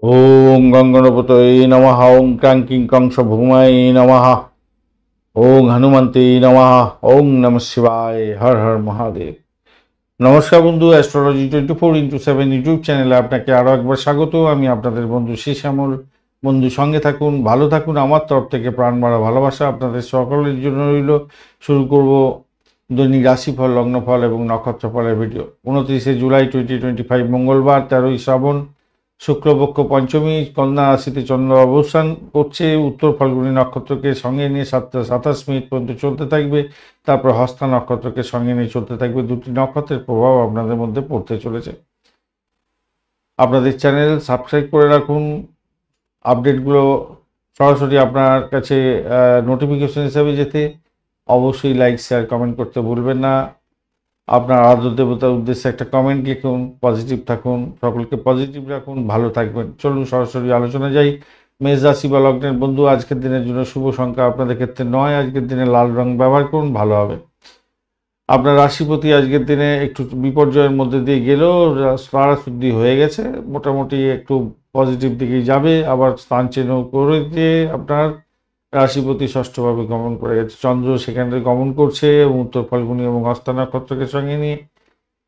ওং গঙ্গনপতয়ে নমঃ। ওং ক্রাঙ্কিং কংস ভূমায় নমঃ। ওং হনুমন্তে নমঃ। ওং নমঃ শিবায়। হর হর মহাদেব। নমস্কার বন্ধু, অ্যাস্ট্রোলজি 24x7 ইউটিউব চ্যানেলে আপনাকে আরও একবার স্বাগত। আমি আপনাদের বন্ধু শ্যামল। বন্ধু সঙ্গে থাকুন, ভালো থাকুন। আমার তরফ থেকে প্রাণ ভরা ভালোবাসা আপনাদের সকলের জন্য রইল। শুরু করব দৈনিক রাশিফল, লগ্নফল এবং নক্ষত্রফলের ভিডিও। 29শে জুলাই 2025 মঙ্গলবার, 13ই শ্রাবণ, শুক্লপক্ষ পঞ্চমী। কন্যা রাশিতে চন্দ্র অবস্থান করছে। উত্তর ফাল্গুনী নক্ষত্রকে সঙ্গে নিয়ে 7:27 পর্যন্ত চলতে থাকবে। তারপর হস্তা নক্ষত্রকে সঙ্গে নিয়ে চলতে থাকবে। দুটি নক্ষত্রের প্রভাব আপনাদের মধ্যে পড়তে চলেছে। আপনাদের চ্যানেল সাবস্ক্রাইব করে রাখুন। আপডেটগুলো সরাসরি আপনার কাছে নোটিফিকেশন হিসাবে যেতে অবশ্যই লাইক, শেয়ার, কমেন্ট করতে ভুলবেন না। আপনার আরাধ্য দেবতার উদ্দেশ্যে একটা কমেন্ট লিখুন। পজিটিভ থাকুন, সকলকে পজিটিভ রাখুন, ভালো থাকবেন। চলুন সরাসরি আলোচনা যাই। মেষ রাশি বা লগ্নের বন্ধু, আজকের দিনের জন্য শুভ সংখ্যা আপনাদের ক্ষেত্রে 9। আজকের দিনে লাল রং ব্যবহার করুন, ভালো হবে। আপনার রাশিপতি আজকের দিনে একটু বিপর্যয়ের মধ্যে দিয়ে গেলেও তারাশুদ্ধি হয়ে গেছে, মোটামুটি একটু পজিটিভ দিকেই যাবে। আবার স্থান চেঞ্জ করে দিয়ে আপনার রাশিপতি ষষ্ঠভাবে গমন করে গেছে। চন্দ্র সেখানে গমন করছে এবং উত্তর ফাল্গুনী এবং হস্তা নক্ষত্রকে সঙ্গে নিয়ে।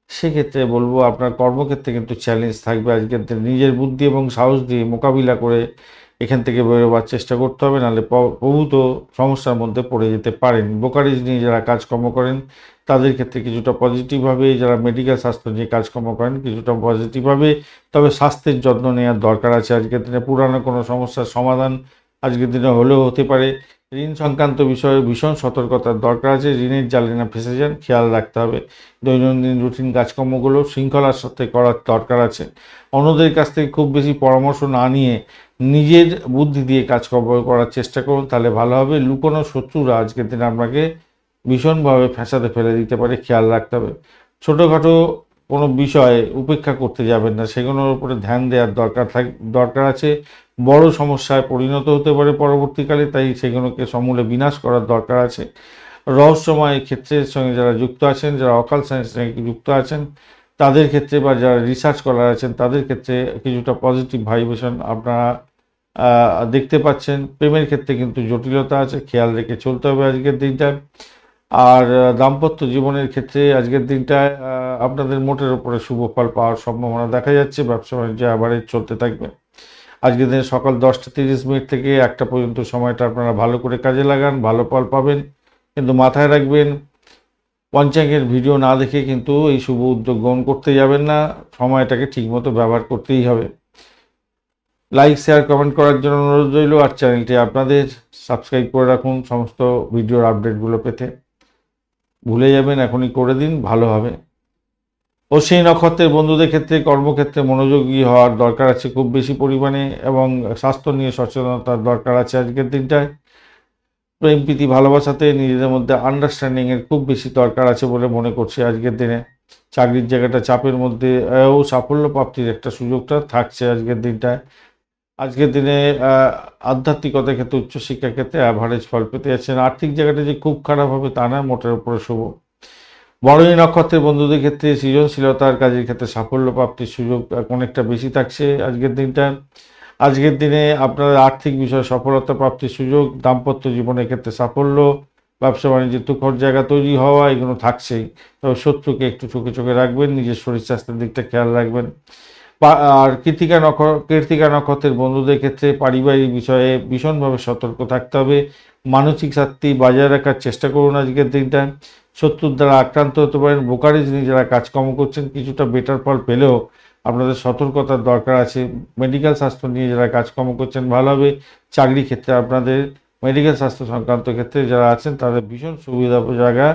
সেক্ষেত্রে বলবো আপনার কর্মক্ষেত্রে কিন্তু চ্যালেঞ্জ থাকবে। আজকের দিনে নিজের বুদ্ধি এবং সাহস দিয়ে মোকাবিলা করে এখান থেকে বেরোবার চেষ্টা করতে হবে, নাহলে প্রভূত সমস্যার মধ্যে পড়ে যেতে পারেন। ব্রোকারেজ নিয়ে যারা কাজকর্ম করেন তাদের ক্ষেত্রে কিছুটা পজিটিভ হবে। যারা মেডিকেল স্বাস্থ্য নিয়ে কাজকর্ম করেন কিছুটা পজিটিভ হবে। তবে স্বাস্থ্যের যত্ন নেওয়ার দরকার আছে। আজকের দিনে পুরানো কোনো সমস্যার সমাধান আজকের দিনে হলেও হতে পারে। ঋণ সংক্রান্ত বিষয়ে ভীষণ সতর্কতার দরকার আছে। ঋণের জালে না ফেঁসে যান, খেয়াল রাখতে হবে। দৈনন্দিন রুটিন কাজকর্মগুলো শৃঙ্খলার সাথে করার দরকার আছে। অন্যদের কাছ থেকে খুব বেশি পরামর্শ না নিয়ে নিজের বুদ্ধি দিয়ে কাজকর্ম করার চেষ্টা করুন, তাহলে ভালো হবে। লুকোনো শত্রুরা আজকের দিনে আপনাকে ভীষণভাবে ফ্যাসাদে ফেলে দিতে পারে, খেয়াল রাখতে হবে। ছোটোখাটো কোনো বিষয়ে উপেক্ষা করতে যাবেন না, সেগুলোর উপরে ধ্যান দেওয়ার দরকার আছে। বড় সমস্যায় পরিণত হতে পারে পরবর্তীকালে, তাই সেগুলোকে সমূলে বিনাশ করার দরকার আছে। রহস্যময় ক্ষেত্রের সঙ্গে যারা যুক্ত আছেন, যারা অকাল সায়েন্সের সঙ্গে যুক্ত আছেন তাদের ক্ষেত্রে, বা যারা রিসার্চ করার আছেন তাদের ক্ষেত্রে কিছুটা পজিটিভ ভাইব্রেশন আপনারা দেখতে পাচ্ছেন। প্রেমের ক্ষেত্রে কিন্তু জটিলতা আছে, খেয়াল রেখে চলতে হবে আজকের দিনটায়। আর দাম্পত্য জীবনের ক্ষেত্রে আজকের দিনটায় আপনাদের মোটের উপরে শুভ ফল পাওয়ার সম্ভাবনা দেখা যাচ্ছে। ব্যবসা বাণিজ্য অ্যাভারেজ চলতে থাকবে। আজকের দিনে সকাল 10:30 থেকে 1টা পর্যন্ত সময়টা আপনারা ভালো করে কাজে লাগান, ভালো ফল পাবেন। কিন্তু মাথায় রাখবেন, পঞ্চাঙ্গের ভিডিও না দেখে কিন্তু এই শুভ উদ্যোগ গ্রহণ করতে যাবেন না। সময়টাকে ঠিকমতো ব্যবহার করতেই হবে। লাইক, শেয়ার, কমেন্ট করার জন্য অনুরোধ রইল। আর চ্যানেলটি আপনাদের সাবস্ক্রাইব করে রাখুন সমস্ত ভিডিওর আপডেটগুলো পেতে। ভুলে যাবেন, এখনই করে দিন, ভালো হবে। ও সেই নক্ষত্রের বন্ধুদের ক্ষেত্রে কর্মক্ষেত্রে মনোযোগী হওয়ার দরকার আছে খুব বেশি পরিমাণে, এবং স্বাস্থ্য নিয়ে সচেতনতার দরকার আছে আজকের দিনটায়। প্রেম প্রীতি ভালোবাসাতে নিজেদের মধ্যে আন্ডারস্ট্যান্ডিংয়ের খুব বেশি দরকার আছে বলে মনে করছি আজকের দিনে। চাকরির জায়গাটা চাপের মধ্যে ও সাফল্য প্রাপ্তির একটা সুযোগটা থাকছে আজকের দিনটায়। আজকের দিনে আধ্যাত্মিকতার ক্ষেত্রে, উচ্চশিক্ষার ক্ষেত্রে অ্যাভারেজ ফল পেতে যাচ্ছেন। আর্থিক জায়গাটা যে খুব খারাপ হবে তা না, মোটের উপরে শুভ। বড়ই নক্ষত্রের বন্ধুদের ক্ষেত্রে সৃজনশীলতার কাজের ক্ষেত্রে সাফল্য প্রাপ্তির সুযোগ অনেকটা বেশি থাকছে আজকের দিনটা। আজকের দিনে আপনার আর্থিক বিষয়ে সফলতা প্রাপ্তির সুযোগ, দাম্পত্য জীবনের ক্ষেত্রে সাফল্য, ব্যবসা বাণিজ্যের তুখর জায়গা তৈরি হওয়া, এগুলো থাকছেই। তবে শত্রুকে একটু চোখে রাখবেন, নিজের শরীর স্বাস্থ্যের দিকটা খেয়াল রাখবেন। আর কৃত্তিকা নক্ষত্রের বন্ধুদের ক্ষেত্রে পারিবারিক বিষয়ে ভীষণভাবে সতর্ক থাকতে হবে। মানসিক শান্তি বজায় রাখার চেষ্টা করুন আজকের দিনটা। শত্রুর দ্বারা আক্রান্ত হতে পারেন। ব্রোকারেজ নিয়ে যারা কাজকর্ম করছেন কিছুটা বেটার ফল পেলেও আপনাদের সতর্কতার দরকার আছে। মেডিকেল স্বাস্থ্য নিয়ে যারা কাজকর্ম করছেন ভালো হবে। চাকরি ক্ষেত্রে আপনাদের মেডিকেল স্বাস্থ্য সংক্রান্ত ক্ষেত্রে যারা আছেন তাদের ভীষণ সুবিধা জায়গা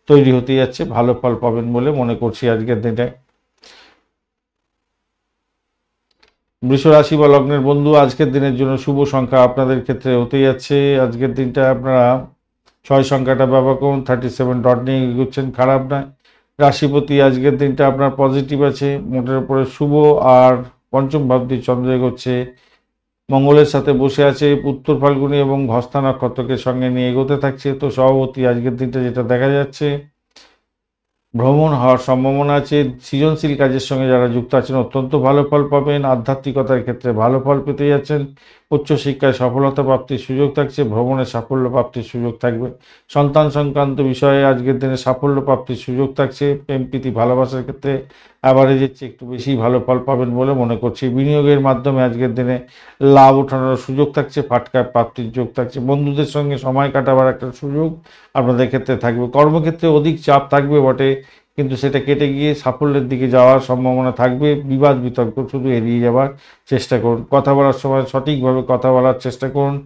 তৈরি হতে যাচ্ছে, ভালো ফল পাবেন বলে মনে করছি আজকের দিনটায়। বৃষ রাশি বা লগ্নের বন্ধু, আজকের দিনের জন্য শুভ সংখ্যা আপনাদের ক্ষেত্রে হতে যাচ্ছে। আজকের দিনটা আপনারা 6 সংখ্যাটা ব্যবহার করুন। 37 ডট নিয়ে এগোচ্ছেন, খারাপ নয়। রাশিপতি আজকের দিনটা আপনার পজিটিভ আছে, মোটের উপরে শুভ। আর পঞ্চম ভাব দিয়ে চন্দ্র এগোচ্ছে, মঙ্গলের সাথে বসে আছে। উত্তর ফাল্গুনী এবং হস্তা নক্ষত্রকে সঙ্গে নিয়ে এগোতে থাকছে। তো সভাপতি আজকের দিনটা যেটা দেখা যাচ্ছে, ভ্রমণ হওয়ার সম্ভাবনা আছে। সৃজনশীল কাজের সঙ্গে যারা যুক্ত আছেন অত্যন্ত ভালো ফল পাবেন। আধ্যাত্মিকতার ক্ষেত্রে ভালো ফল পেতে যাচ্ছেন। উচ্চশিক্ষায় সফলতা প্রাপ্তির সুযোগ থাকছে। ভ্রমণে সাফল্য প্রাপ্তির সুযোগ থাকবে। সন্তান সংক্রান্ত বিষয়ে আজকের দিনে সাফল্য প্রাপ্তির সুযোগ থাকছে। প্রেম প্রীতি ভালোবাসার ক্ষেত্রে অ্যাভারেজের চেয়ে একটু বেশি ভালো ফল পাবেন বলে মনে করছি। বিনিয়োগের মাধ্যমে আজকের দিনে লাভ ওঠানোর সুযোগ থাকছে। ফাটকা প্রাপ্তির যোগ থাকছে। বন্ধুদের সঙ্গে সময় কাটাবার একটা সুযোগ আপনাদের ক্ষেত্রে থাকবে। কর্মক্ষেত্রে অধিক চাপ থাকবে বটে, কিন্তু সেটা কেটে গিয়ে সাফল্যের দিকে যাওয়ার সম্ভাবনা থাকবে। বিবাদ বিতর্ক শুধু এড়িয়ে যাওয়ার চেষ্টা করুন। কথা বলার সময় সঠিকভাবে কথা বলার চেষ্টা করুন।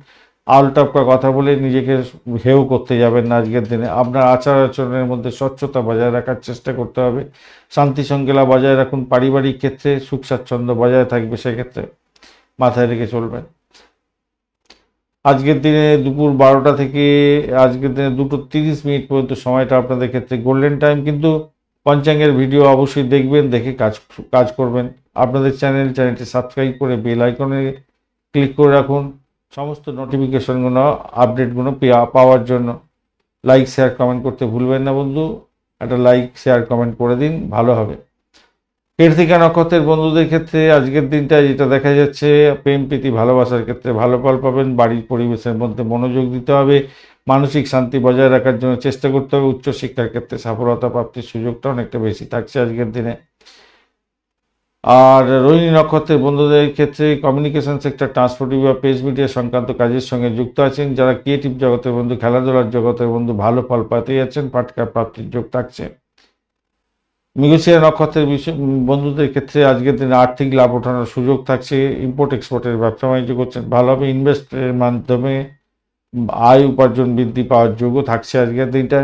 আলটাপকা কথা বলে নিজেকে হেয় করতে যাবেন না আজকের দিনে। আপনার আচার আচরণের মধ্যে স্বচ্ছতা বজায় রাখার চেষ্টা করতে হবে। শান্তি শৃঙ্খলা বজায় রাখুন। পারিবারিক ক্ষেত্রে সুখ স্বাচ্ছন্দ্য বজায় থাকবে, সেক্ষেত্রে মাথায় রেখে চলবেন। আজকের দিনে দুপুর 12টা থেকে আজকের দিনে 2:30 পর্যন্ত সময়টা আপনাদের ক্ষেত্রে গোল্ডেন টাইম, কিন্তু পঞ্চাঙ্গের ভিডিও অবশ্যই দেখবেন, দেখে কাজ করবেন। আপনাদের চ্যানেলটি সাবস্ক্রাইব করে বেল আইকনে ক্লিক করে রাখুন সমস্ত নোটিফিকেশনগুলো, আপডেটগুলো পাওয়ার জন্য। লাইক শেয়ার কমেন্ট করতে ভুলবেন না বন্ধু। একটা লাইক শেয়ার কমেন্ট করে দিন, ভালো হবে। কৃত্তিকা নক্ষত্রের বন্ধুদের ক্ষেত্রে আজকের দিনটা যেটা দেখা যাচ্ছে, প্রেম প্রীতি ভালোবাসার ক্ষেত্রে ভালো ফল পাবেন। বাড়ির পরিবেশের মধ্যে মনোযোগ দিতে হবে। মানসিক শান্তি বজায় রাখার জন্য চেষ্টা করতে হবে। উচ্চশিক্ষার ক্ষেত্রে সফলতা প্রাপ্তির সুযোগটা অনেকটা বেশি থাকছে আজকের দিনে। আর রোহিণী নক্ষত্রের বন্ধুদের ক্ষেত্রে কমিউনিকেশন সেক্টর, ট্রান্সপোর্টিভ বা প্রেস মিডিয়া সংক্রান্ত কাজের সঙ্গে যুক্ত আছেন। যারা ক্রিয়েটিভ জগতের বন্ধু, খেলাধুলার জগতের বন্ধু, ভালো ফল পাতে যাচ্ছেন। ফাটকা প্রাপ্তির যোগ থাকছে। মৃগশিরা নক্ষত্রের বন্ধুদের ক্ষেত্রে আজকের দিনে আর্থিক লাভ ওঠানোর সুযোগ থাকছে। ইম্পোর্ট এক্সপোর্টের ব্যবসা বাণিজ্য করছেন, ভালোভাবে ইনভেস্টের মাধ্যমে আয় উপার্জন বৃদ্ধি পাওয়ার যোগও থাকছে আজকের দিনটা।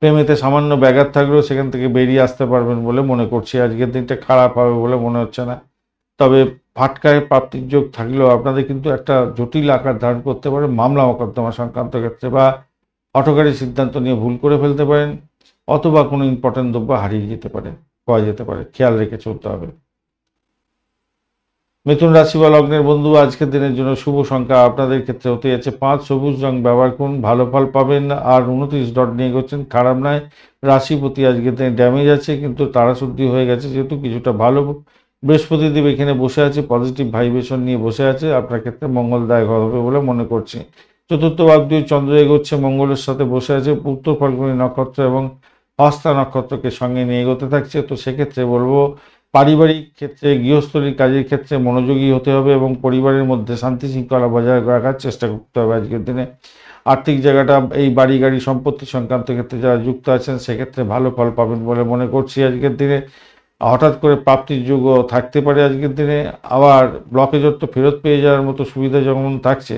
প্রেমেতে সামান্য ব্যাঘাত থাকলেও সেখান থেকে বেরিয়ে আসতে পারবেন বলে মনে করছি। আজকের দিনটা খারাপ হবে বলে মনে হচ্ছে না। তবে ফাটকায় প্রাপ্তির যোগ থাকলেও আপনাদের কিন্তু একটা জটিল আকার ধারণ করতে পারে মামলা মোকদ্দমা সংক্রান্ত ক্ষেত্রে, বা হঠকারী সিদ্ধান্ত নিয়ে ভুল করে ফেলতে পারেন, অথবা কোনো ইম্পর্টেন্ট দ্রব্য হারিয়ে যেতে পারে, পাওয়া যেতে পারে। খেয়াল রেখে চলতে হবে। মিথুন রাশি বা লগ্নের বন্ধু, আজকের দিনের জন্য শুভ সংখ্যা আপনাদের ক্ষেত্রে হতে যাচ্ছে 5। সবুজ রং ব্যবহার করুন, ভালো ফল পাবেন। আর 29 ডট নিয়ে করছেন, খারাপ নয়। রাশিপতি আজকের দিনে ড্যামেজ আছে, কিন্তু তারাশুদ্ধি হয়ে গেছে যেহেতু কিছুটা ভালো। বৃহস্পতি দেব এখানে বসে আছে, পজিটিভ ভাইব্রেশন নিয়ে বসে আছে, আপনার ক্ষেত্রে মঙ্গলদায়ক হবে বলে মনে করছি। চতুর্থ ভাব দিয়ে চন্দ্র এগোচ্ছে, মঙ্গলের সাথে বসে আছে। উত্তর ফাল্গুনী নক্ষত্র এবং হস্তা নক্ষত্রকে সঙ্গে নিয়ে এগোতে থাকছে। তো সেক্ষেত্রে বলবো পারিবারিক ক্ষেত্রে, গৃহস্থলীর কাজের ক্ষেত্রে মনোযোগী হতে হবে এবং পরিবারের মধ্যে শান্তি শৃঙ্খলা বজায় রাখার চেষ্টা করতে হবে আজকের দিনে। আর্থিক জায়গাটা, এই বাড়ি গাড়ি সম্পত্তি সংক্রান্ত ক্ষেত্রে যারা যুক্ত আছেন সেক্ষেত্রে ভালো ফল পাবেন বলে মনে করছি আজকের দিনে। হঠাৎ করে প্রাপ্তির যোগও থাকতে পারে আজকের দিনে। আবার ব্লকেজত্ব ফেরত পেয়ে যাওয়ার মতো সুবিধা যেমন থাকছে,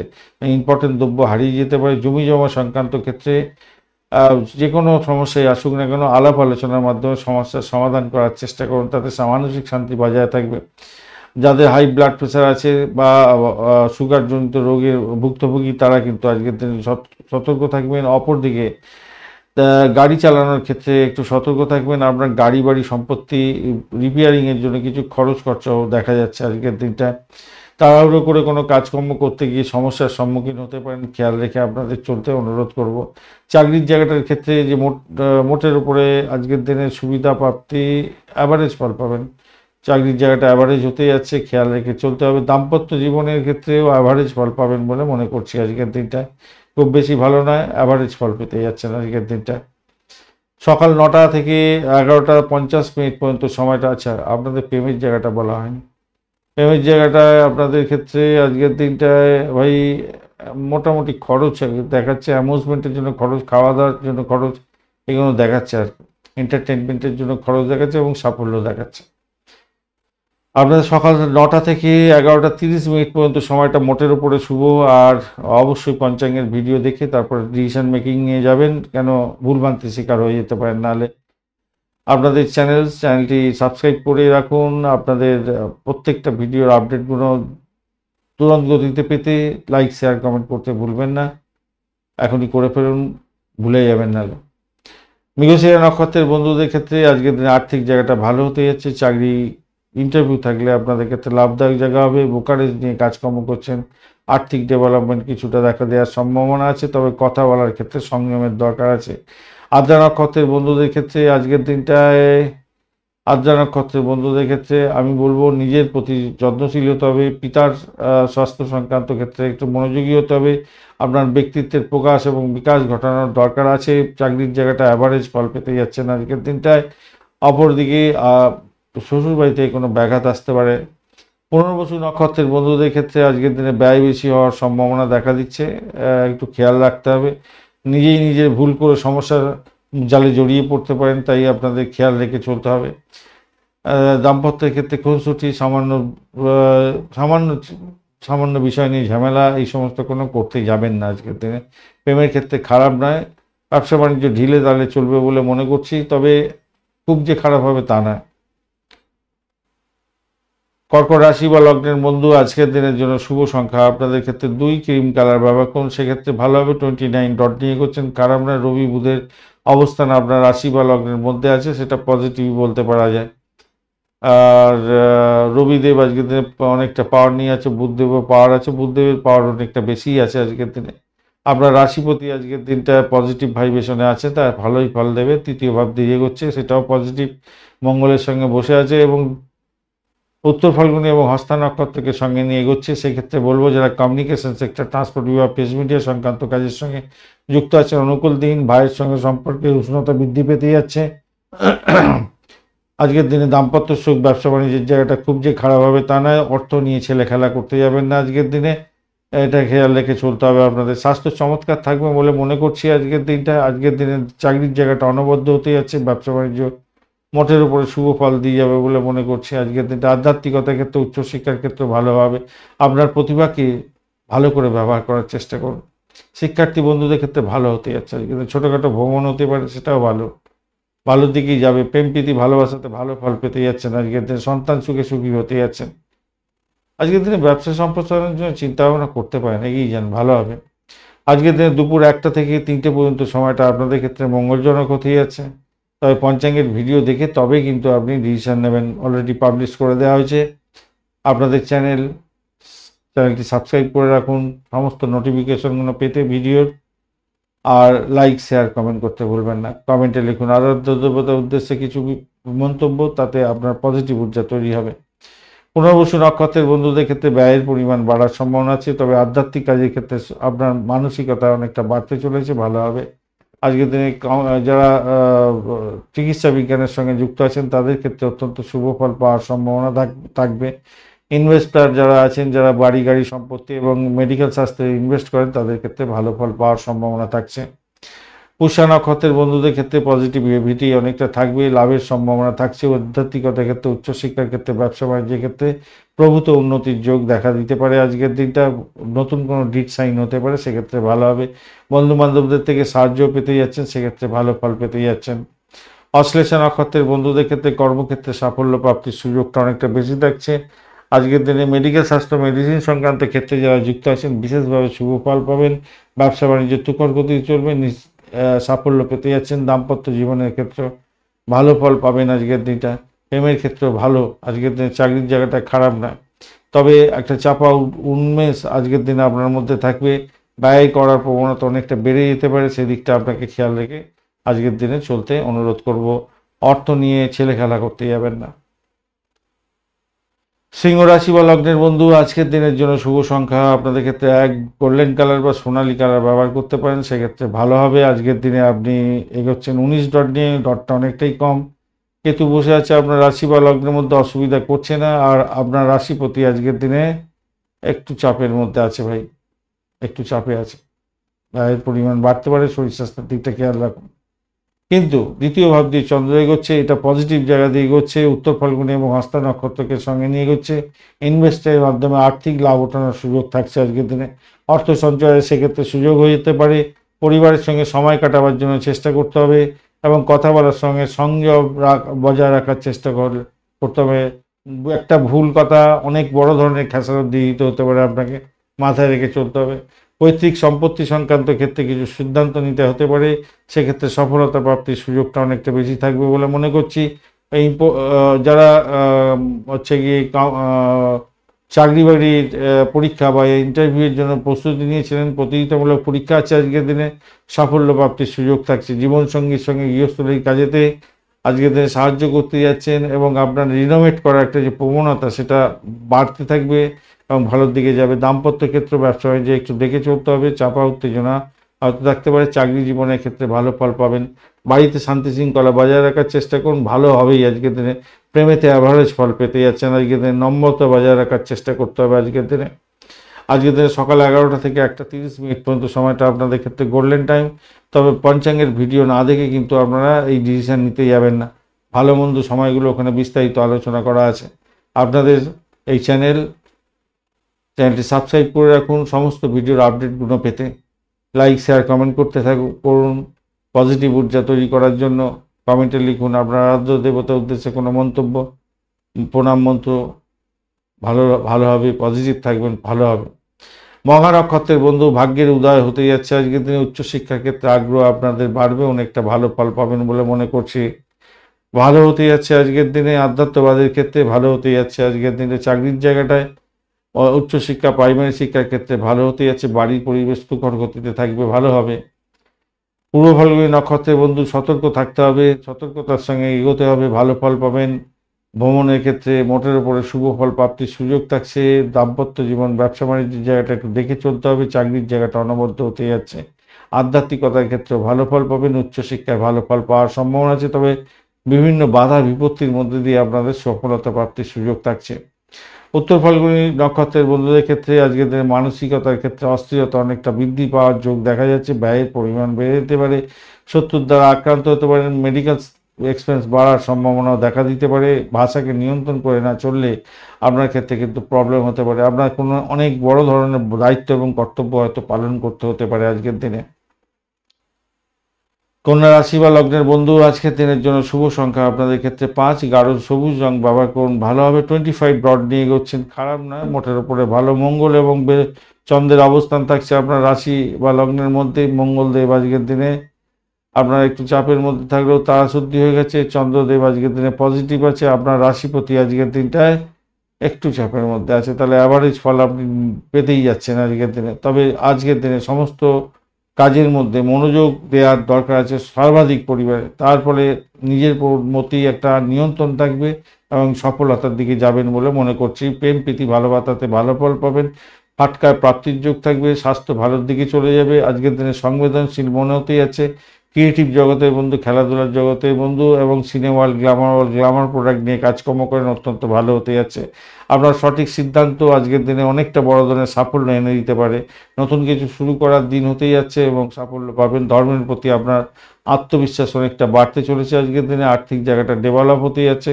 ইম্পর্টেন্ট দ্রব্য হারিয়ে যেতে পারে। জমি জমা সংক্রান্ত ক্ষেত্রে যে কোনো সমস্যায় আসুক না কেন, আলাপ আলোচনার মাধ্যমে সমস্যার সমাধান করার চেষ্টা করুন, তাতে মানসিক শান্তি বজায় থাকবে। যাদের হাই ব্লাড প্রেশার আছে বা সুগারজনিত রোগের ভুক্তভোগী, তারা কিন্তু আজকের দিনে সতর্ক থাকবেন। অপরদিকে গাড়ি চালানোর ক্ষেত্রে একটু সতর্ক থাকবেন। আপনার গাড়ি বাড়ি সম্পত্তি রিপেয়ারিংয়ের জন্য কিছু খরচ খরচাও দেখা যাচ্ছে আজকের দিনটা। তাড়াহুড়ো করে কোনো কাজকর্ম করতে গিয়ে সমস্যার সম্মুখীন হতে পারেন, খেয়াল রেখে আপনাদের চলতে অনুরোধ করব। চাকরির জায়গাটার ক্ষেত্রে যে মোটের উপরে আজকের দিনে সুবিধা প্রাপ্তি, অ্যাভারেজ ফল পাবেন। চাকরির জায়গাটা অ্যাভারেজ হতে যাচ্ছে, খেয়াল রেখে চলতে হবে। দাম্পত্য জীবনের ক্ষেত্রেও অ্যাভারেজ ফল পাবেন বলে মনে করছি আজকের দিনটা। খুব বেশি ভালো নয়, অ্যাভারেজ ফল পেতে যাচ্ছেন আজকের দিনটা। সকাল 9টা থেকে 11:50 পর্যন্ত সময়টা। আচ্ছা, আপনাদের প্রেমের জায়গাটা বলা হয়নি। প্রেমের জায়গাটায় আপনাদের ক্ষেত্রে আজকের দিনটায় ভাই মোটামুটি খরচ দেখাচ্ছে। অ্যামিউজমেন্টের জন্য খরচ, খাওয়া দাওয়ার জন্য খরচ, এগুলো দেখাচ্ছে। আর এন্টারটেনমেন্টের জন্য খরচ দেখাচ্ছে এবং সাফল্য দেখাচ্ছে। আপনাদের সকাল 9টা থেকে 11:30 পর্যন্ত সময়টা মোটের উপরে শুভ। আর অবশ্যই পঞ্চাঙ্গের ভিডিও দেখে তারপর ডিসিশন মেকিং নিয়ে যাবেন, কেন ভুলভ্রান্তির শিকার হয়ে যেতে পারেন নাহলে। আপনাদের চ্যানেলটি সাবস্ক্রাইব করে রাখুন। আপনাদের প্রত্যেকটা ভিডিওর আপডেটগুলো তুরন্ত গতিতে পেতে লাইক শেয়ার কমেন্ট করতে ভুলবেন না। এখনই করে ফেলুন, ভুলে যাবেন নাহলে। মৃগশিরা নক্ষত্রের বন্ধুদের ক্ষেত্রে আজকের দিনে আর্থিক জায়গাটা ভালো হতে যাচ্ছে। চাকরি ইন্টারভিউ থাকলে আপনাদের ক্ষেত্রে লাভদায়ক জায়গা হবে। ব্রোকারেজ নিয়ে কাজকর্ম করছেন, আর্থিক ডেভেলপমেন্ট কিছুটা দেখা দেওয়ার সম্ভাবনা আছে, তবে কথা বলার ক্ষেত্রে সংযমের দরকার আছে। আদ্রা নক্ষত্রের বন্ধুদের ক্ষেত্রে আজকের দিনটায় আদ্রা নক্ষত্রের বন্ধুদের ক্ষেত্রে আমি বলবো নিজের প্রতি যত্নশীল হতে হবে, পিতার স্বাস্থ্য সংক্রান্ত ক্ষেত্রে একটু মনোযোগী হতে হবে, আপনার ব্যক্তিত্বের প্রকাশ এবং বিকাশ ঘটানোর দরকার আছে। চাকরির জায়গাটা অ্যাভারেজ ফল পেতে যাচ্ছেন আজকের দিনটায়। অপরদিকে শ্বশুরবাড়িতে কোনো ব্যাঘাত আসতে পারে। পুনর্বসু নক্ষত্রের বন্ধুদের ক্ষেত্রে আজকের দিনে ব্যয় বেশি হওয়ার সম্ভাবনা দেখা দিচ্ছে, একটু খেয়াল রাখতে হবে। নিজেই নিজের ভুল করে সমস্যার জালে জড়িয়ে পড়তে পারেন, তাই আপনাদের খেয়াল রেখে চলতে হবে। দাম্পত্যের ক্ষেত্রে খুনসুটি, সামান্য সামান্য বিষয় নিয়ে ঝামেলা, এই সমস্ত কোনো করতে যাবেন না আজকের দিনে। প্রেমের ক্ষেত্রে খারাপ নয়, ব্যবসা বাণিজ্য ঢিলে তালে চলবে বলে মনে করছি, তবে খুব যে খারাপ হবে তা নয়। কর্কট রাশি বা লগ্নের বন্ধু আজকের দিনের জন্য শুভ সংখ্যা আপনাদের ক্ষেত্রে 2, ক্রিম কালার ব্যবহার করুন, সেক্ষেত্রে ভালো হবে। 29 ডট নিয়ে করছেন, খারাপ নয়। রবি বুধের অবস্থান আপনার রাশি বা লগ্নের মধ্যে আছে, সেটা পজিটিভ বলতে পারা যায়। আর রবিদেব আজকের দিনে অনেকটা পাওয়ার নিয়ে আছে, বুধদেবও পাওয়ার আছে, বুধদেবের পাওয়ার অনেকটা বেশিই আছে আজকের দিনে। আপনার রাশিপতি আজকের দিনটা পজিটিভ ভাইব্রেশনে আছে, তার ভালোই ফল দেবে। তৃতীয় ভাব দিয়ে এগোচ্ছে, সেটাও পজিটিভ, মঙ্গলের সঙ্গে বসে আছে এবং উত্তর ফাল্গুনী এবং হস্তা নক্ষত্রকে সঙ্গে নিয়ে এগোচ্ছে। সেক্ষেত্রে বলবো যারা কমিউনিকেশন সেক্টর, ট্রান্সপোর্ট বিভাগ, প্রেস মিডিয়া সংক্রান্ত কাজের সঙ্গে যুক্ত আছেন, অনুকূল দিন। ভাইয়ের সঙ্গে সম্পর্কে উষ্ণতা বৃদ্ধি পেতে যাচ্ছে। আজকের দিনে দাম্পত্য সুখ, ব্যবসা বাণিজ্যের জায়গাটা খুব যে খারাপ হবে তা নয়। অর্থ নিয়ে ছেলে খেলা করতে যাবেন না আজকের দিনে, এটা খেয়াল রেখে চলতে হবে। আপনাদের স্বাস্থ্য চমৎকার থাকবে বলে মনে করছি আজকের দিনটা। আজকের দিনে চাকরির জায়গাটা অনবদ্য হতে যাচ্ছে, ব্যবসা বাণিজ্য মোটের উপরে শুভ ফল দিয়ে যাবে বলে মনে করছি আজকের দিনটা। আধ্যাত্মিকতার ক্ষেত্রে, উচ্চশিক্ষার ক্ষেত্রে ভালোভাবে আপনার প্রতিভাকে ভালো করে ব্যবহার করার চেষ্টা করুন। শিক্ষার্থী বন্ধুদের ক্ষেত্রে ভালো হতে যাচ্ছে আজকের দিনে। ছোটোখাটো ভ্রমণ হতে পারে, সেটাও ভালোর দিকেই যাবে। প্রেম প্রীতি ভালোবাসাতে ভালো ফল পেতে যাচ্ছেন আজকের দিনে। সন্তান সুখে সুখী হতে যাচ্ছেন আজকের দিনে। ব্যবসা সম্প্রসারণের জন্য চিন্তা ভাবনা করতে পারেন, এগিয়ে যান, ভালো হবে। আজকের দিনে দুপুর 1টা থেকে 3টে পর্যন্ত সময়টা আপনাদের ক্ষেত্রে মঙ্গলজনক হতে যাচ্ছে, তবে পঞ্চাঙ্গের ভিডিও দেখে তবে কিন্তু আপনি ডিসিশন নেবেন। অলরেডি পাবলিশ করে দেওয়া হয়েছে। আপনাদের চ্যানেলটি সাবস্ক্রাইব করে রাখুন সমস্ত নোটিফিকেশনগুলো পেতে ভিডিওর, আর লাইক শেয়ার কমেন্ট করতে ভুলবেন না। কমেন্টে লিখুন আরাধ্য দেবতার উদ্দেশ্যে কিছু মন্তব্য, তাতে আপনার পজিটিভ ঊর্জা তৈরি হবে। পুনর্বসু নক্ষত্রের বন্ধুদের ক্ষেত্রে ব্যয়ের পরিমাণ বাড়ার সম্ভাবনা আছে, তবে আধ্যাত্মিক কাজের ক্ষেত্রে আপনার মানসিকতা অনেকটা বাড়তে চলেছে, ভালো হবে। আজকের দিনে যারা চিকিৎসা বিজ্ঞানের সঙ্গে যুক্ত আছেন তাদের ক্ষেত্রে অত্যন্ত শুভ ফল পাওয়ার সম্ভাবনা থাকবে। ইনভেস্টার যারা আছেন, যারা বাড়ি গাড়ি সম্পত্তি এবং মেডিকেল স্বাস্থ্যে ইনভেস্ট করেন, তাদের ক্ষেত্রে ভালো ফল পাওয়ার সম্ভাবনা থাকছে। পুষ্যা নক্ষত্রের বন্ধুদের ক্ষেত্রে পজিটিভিটি অনেকটা থাকবে, লাভের সম্ভাবনা থাকছে। আধ্যাত্মিকতার ক্ষেত্রে, উচ্চশিক্ষার ক্ষেত্রে, ব্যবসা বাণিজ্যের ক্ষেত্রে প্রভূত উন্নতির যোগ দেখা দিতে পারে আজকের দিনটা। নতুন কোনো ডিড সাইন হতে পারে, সেক্ষেত্রে ভালো হবে। বন্ধু বান্ধবদের থেকে সাহায্য পেতে যাচ্ছেন, সেক্ষেত্রে ভালো ফল পেতে যাচ্ছেন। অশ্লেষা নক্ষত্রের বন্ধুদের ক্ষেত্রে কর্মক্ষেত্রে সাফল্য প্রাপ্তির সুযোগটা অনেকটা বেশি থাকছে আজকের দিনে। মেডিকেল স্বাস্থ্য, মেডিসিন সংক্রান্ত ক্ষেত্রে যারা যুক্ত আছেন বিশেষভাবে শুভ ফল পাবেন। ব্যবসা বাণিজ্য তুখর গতি চলবে, সাফল্য পেতে যাচ্ছেন। দাম্পত্য জীবনের ক্ষেত্রে ভালো ফল পাবেন আজকের দিনটা। প্রেমের ক্ষেত্রেও ভালো আজকের দিনে। চাকরির জায়গাটা খারাপ না, তবে একটা চাপা উন্মেষ আজকের দিনে আপনার মধ্যে থাকবে। ব্যয় করার প্রবণতা অনেকটা বেড়ে যেতে পারে, সেদিকটা আপনাকে খেয়াল রেখে আজকের দিনে চলতে অনুরোধ করব। অর্থ নিয়ে ছেলে খেলা করতে যাবেন না। সিংহ রাশি বা লগ্নের বন্ধু আজকের দিনের জন্য শুভ সংখ্যা আপনাদের ক্ষেত্রে 1, গোল্ডেন কালার বা সোনালী কালার ব্যবহার করতে পারেন, সেক্ষেত্রে ভালো হবে। আজকের দিনে আপনি এগোচ্ছেন 19 ডট নিয়ে, ডটটা অনেকটাই কম। কেতু বসে আছে আপনার রাশি বা লগ্নের মধ্যে, অসুবিধা করছে না। আর আপনার রাশিপতি আজকের দিনে একটু চাপের মধ্যে আছে ভাই, একটু চাপে আছে, ব্যয়ের পরিমাণ বাড়তে পারে, শরীর স্বাস্থ্যের দিকটা খেয়াল রাখুন। কিন্তু দ্বিতীয় ভাব দিয়ে চন্দ্র এগোচ্ছে, এটা পজিটিভ জায়গা দিয়ে এগোচ্ছে। উত্তর ফাল্গুনী এবং হস্তা নক্ষত্রকে সঙ্গে নিয়ে এগোচ্ছে। ইনভেস্টের মাধ্যমে আর্থিক লাভ ওঠানোর সুযোগ থাকছে আজকের দিনে। অর্থ সঞ্চয়ের সেক্ষেত্রে সুযোগ হয়ে যেতে পারে। পরিবারের সঙ্গে সময় কাটাবার জন্য চেষ্টা করতে হবে এবং কথা বলার সঙ্গে সংযম বজায় রাখার চেষ্টা করতে হবে। একটা ভুল কথা অনেক বড় ধরনের খেসারত দিয়ে দিতে হতে পারে, আপনাকে মাথায় রেখে চলতে হবে। পৈতৃক সম্পত্তি সংক্রান্ত ক্ষেত্রে কিছু সিদ্ধান্ত নিতে হতে পারে, সেক্ষেত্রে সফলতা প্রাপ্তির সুযোগটা অনেকটা বেশি থাকবে বলে মনে করছি। এই যারা হচ্ছে গিয়ে চাকরি বাকরির পরীক্ষা বা ইন্টারভিউয়ের জন্য প্রস্তুতি নিয়েছিলেন, প্রতিযোগিতামূলক পরীক্ষা আছে আজকের দিনে, সাফল্য প্রাপ্তির সুযোগ থাকছে। জীবনসঙ্গীর সঙ্গে গৃহস্থলীর কাজেতে আজকের দিনে সাহায্য করতে যাচ্ছেন এবং আপনার রিনোভেট করার একটা যে প্রবণতা সেটা বাড়তে থাকবে এবং ভালোর দিকে যাবে। দাম্পত্য ক্ষেত্র, ব্যবসা বাণিজ্যে একটু দেখে চলতে হবে, চাপা উত্তেজনা হয়তো থাকতে পারে। চাকরি জীবনের ক্ষেত্রে ভালো ফল পাবেন। বাড়িতে শান্তি শৃঙ্খলা বজায় রাখার চেষ্টা করুন, ভালো হবেই আজকের দিনে। প্রেমেতে অ্যাভারেজ ফল পেতে যাচ্ছেন আজকের দিনে। নম্রতা বজায় রাখার চেষ্টা করতে হবে আজকের দিনে। আজকের দিনে সকাল 11টা থেকে 1:30 পর্যন্ত সময়টা আপনাদের ক্ষেত্রে গোল্ডেন টাইম। তবে পঞ্চাঙ্গের ভিডিও না দেখে কিন্তু আপনারা এই ডিসিশন নিতে যাবেন না। ভালো মন্দ সময়গুলো ওখানে বিস্তারিত আলোচনা করা আছে। আপনাদের এই চ্যানেলটি সাবস্ক্রাইব করে রাখুন সমস্ত ভিডিওর আপডেটগুলো পেতে। লাইক শেয়ার কমেন্ট করতে করুন পজিটিভ ঊর্জা তৈরি করার জন্য। কমেন্টে লিখুন আপনার আরাধ্য দেবতার উদ্দেশ্যে কোনো মন্তব্য, প্রণাম মন্ত্র। ভালো হবে, পজিটিভ থাকবেন, ভালো হবে। মঘা নক্ষত্রের বন্ধু, ভাগ্যের উদয় হতে যাচ্ছে আজকের দিনে। উচ্চশিক্ষার ক্ষেত্রে আগ্রহ আপনাদের বাড়বে, অনেকটা ভালো ফল পাবেন বলে মনে করছি। ভালো হতে যাচ্ছে আজকের দিনে। আধ্যাত্মবাদের ক্ষেত্রে ভালো হতে যাচ্ছে আজকের দিনে। চাকরির জায়গাটায় উচ্চশিক্ষা, প্রাইমারি শিক্ষার ক্ষেত্রে ভালো হতে যাচ্ছে। বাড়ির পরিবেশ তুখর গতিতে থাকবে, ভালো হবে। পূর্ব ফাল্গুনী নক্ষত্রের বন্ধু, সতর্ক থাকতে হবে, সতর্কতার সঙ্গে এগোতে হবে, ভালো ফল পাবেন। ভ্রমণের ক্ষেত্রে মোটের উপরে শুভ ফল প্রাপ্তির সুযোগ থাকছে। দাম্পত্য জীবন, ব্যবসা বাণিজ্যের জায়গাটা একটু দেখে চলতে হবে। চাকরির জায়গাটা অনবদ্য হতে যাচ্ছে। আধ্যাত্মিকতার ক্ষেত্রে ভালো ফল পাবেন। উচ্চশিক্ষায় ভালো ফল পাওয়ার সম্ভাবনা আছে, তবে বিভিন্ন বাধা বিপত্তির মধ্যে দিয়ে আপনাদের সফলতা প্রাপ্তির সুযোগ থাকছে। উত্তর ফাল্গুনী নক্ষত্রের বন্ধুদের ক্ষেত্রে আজকের দিনে মানসিকতার ক্ষেত্রে অস্থিরতা অনেকটা বৃদ্ধি পাওয়ার যোগ দেখা যাচ্ছে। ব্যয়ের পরিমাণ বেড়ে যেতে পারে। শত্রুর দ্বারা আক্রান্ত হতে পারেন। মেডিকেল এক্সপেন্স বাড়ার সম্ভাবনাও দেখা দিতে পারে। ভাষাকে নিয়ন্ত্রণ করে না চললে আপনার ক্ষেত্রে কিন্তু প্রবলেম হতে পারে। আপনার কোনো অনেক বড় ধরনের দায়িত্ব এবং কর্তব্য হয়তো পালন করতে হতে পারে আজকের দিনে। কন্যা রাশি বা লগ্নের বন্ধু, আজকের দিনের জন্য শুভ সংখ্যা আপনাদের ক্ষেত্রে 5। গাঢ় সবুজ রং ব্যবহার করুন, ভালো হবে। 25 ব্রড নিয়ে এগোচ্ছেন, খারাপ নয়, মোটের উপরে ভালো। মঙ্গল এবং চন্দ্রের অবস্থান থাকছে আপনার রাশি বা লগ্নের মধ্যে। মঙ্গলদেব আজকের দিনে আপনার একটু চাপের মধ্যে থাকলেও তারা শুদ্ধি হয়ে গেছে। চন্দ্রদেব আজকের দিনে পজিটিভ আছে। আপনার রাশিপতি আজকের দিনটায় একটু চাপের মধ্যে আছে, তাহলে অ্যাভারেজ ফল আপনি পেতেই যাচ্ছেন আজকের দিনে। তবে আজকের দিনে সমস্ত কাজের মধ্যে মনোযোগ দেওয়ার দরকার আছে সর্বাধিক পরিবারে। তার ফলে নিজের মধ্যেই একটা নিয়ন্ত্রণ থাকবে এবং সফলতার দিকে যাবেন বলে মনে করছি। প্রেম প্রীতি ভালোবাসাতে ভালো ফল পাবেন। ফাটকায় প্রাপ্তির যোগ থাকবে। স্বাস্থ্য ভালোর দিকে চলে যাবে। আজকের দিনে সংবেদনশীল মনে হতেই আছে। ক্রিয়েটিভ জগতের বন্ধু, খেলাধুলার জগতের বন্ধু এবং সিনেমা গ্ল্যামার প্রোডাক্ট নিয়ে কাজকর্ম করেন, অত্যন্ত ভালো হতে যাচ্ছে। আপনার সঠিক সিদ্ধান্ত আজকের দিনে অনেকটা বড় ধরনের সাফল্য এনে দিতে পারে। নতুন কিছু শুরু করার দিন হতেই যাচ্ছে এবং সাফল্য পাবেন। ধর্মের প্রতি আপনার আত্মবিশ্বাস অনেকটা বাড়তে চলেছে আজকের দিনে। আর্থিক জায়গাটা ডেভেলপ হতে যাচ্ছে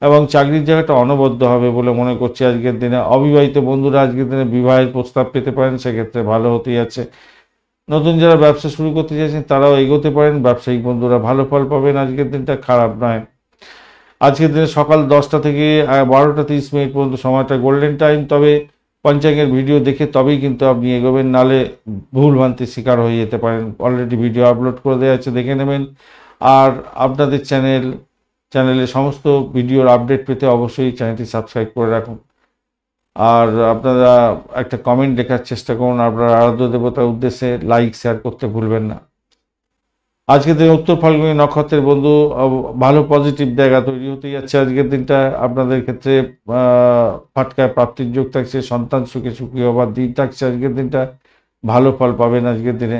এবং চাকরির জায়গাটা অনবদ্য হবে বলে মনে করছি আজকের দিনে। অবিবাহিত বন্ধুরা আজকের দিনে বিবাহের প্রস্তাব পেতে পারেন, সেক্ষেত্রে ভালো হতে যাচ্ছে। নতুন যারা ব্যবসা শুরু করতে চাইছেন তারাও এগোতে পারেন। ব্যবসায়িক বন্ধুরা ভালো ফল পাবেন, আজকের দিনটা খারাপ নয়। আজকের দিনে সকাল 10টা থেকে 12:30 পর্যন্ত সময়টা গোল্ডেন টাইম। তবে পঞ্চাঙ্গের ভিডিও দেখে তবেই কিন্তু আপনি এগোবেন, নালে ভুল ভ্রান্তির শিকার হয়ে যেতে পারেন। অলরেডি ভিডিও আপলোড করে দেওয়া আছে, দেখে নেবেন। আর আপনাদের চ্যানেলে সমস্ত ভিডিওর আপডেট পেতে অবশ্যই চ্যানেলটি সাবস্ক্রাইব করে রাখুন। আর আপনারা একটা কমেন্ট লেখার চেষ্টা করুন আপনার আরাধ্য দেবতার উদ্দেশ্যে। লাইক শেয়ার করতে ভুলবেন না। আজকের দিনে উত্তর ফাল্গুনী নক্ষত্রের বন্ধু, ভালো পজিটিভ জায়গা তৈরি হতে যাচ্ছে আজকের দিনটা। আপনাদের ক্ষেত্রে ফাটকায় প্রাপ্তির যোগ থাকছে। সন্তান সুখে সুখী হবার দিন থাকছে আজকের দিনটা। ভালো ফল পাবেন আজকের দিনে।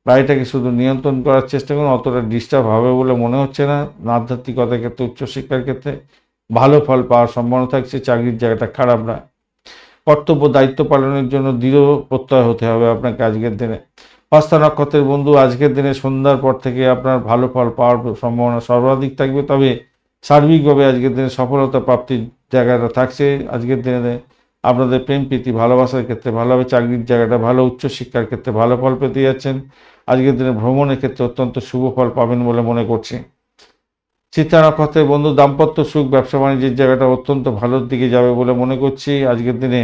বাড়িটাকে শুধু নিয়ন্ত্রণ করার চেষ্টা করুন, অতটা ডিস্টার্ব হবে বলে মনে হচ্ছে না। আধ্যাত্মিকতার ক্ষেত্রে, উচ্চশিক্ষার ক্ষেত্রে ভালো ফল পাওয়ার সম্ভাবনা থাকছে। চাকরির জায়গাটা খারাপ না। কর্তব্য দায়িত্ব পালনের জন্য দৃঢ় প্রত্যয় হতে হবে আপনাকে আজকের দিনে। হস্তা নক্ষত্রের বন্ধু, আজকের দিনে সন্ধ্যার পর থেকে আপনার ভালো ফল পাওয়ার সম্ভাবনা সর্বাধিক থাকবে। তবে সার্বিকভাবে আজকের দিনে সফলতা প্রাপ্তির জায়গাটা থাকছে। আজকের দিনে আপনাদের প্রেম প্রীতি ভালোবাসার ক্ষেত্রে ভালো হবে। চাকরির জায়গাটা ভালো। উচ্চশিক্ষার ক্ষেত্রে ভালো ফল পেতে যাচ্ছেন। আজকের দিনে ভ্রমণের ক্ষেত্রে অত্যন্ত শুভ ফল পাবেন বলে মনে করছি। চিত্রা নক্ষত্রের বন্ধু, দাম্পত্য সুখ, ব্যবসা বাণিজ্যের জায়গাটা অত্যন্ত ভালোর দিকে যাবে বলে মনে করছি। আজকের দিনে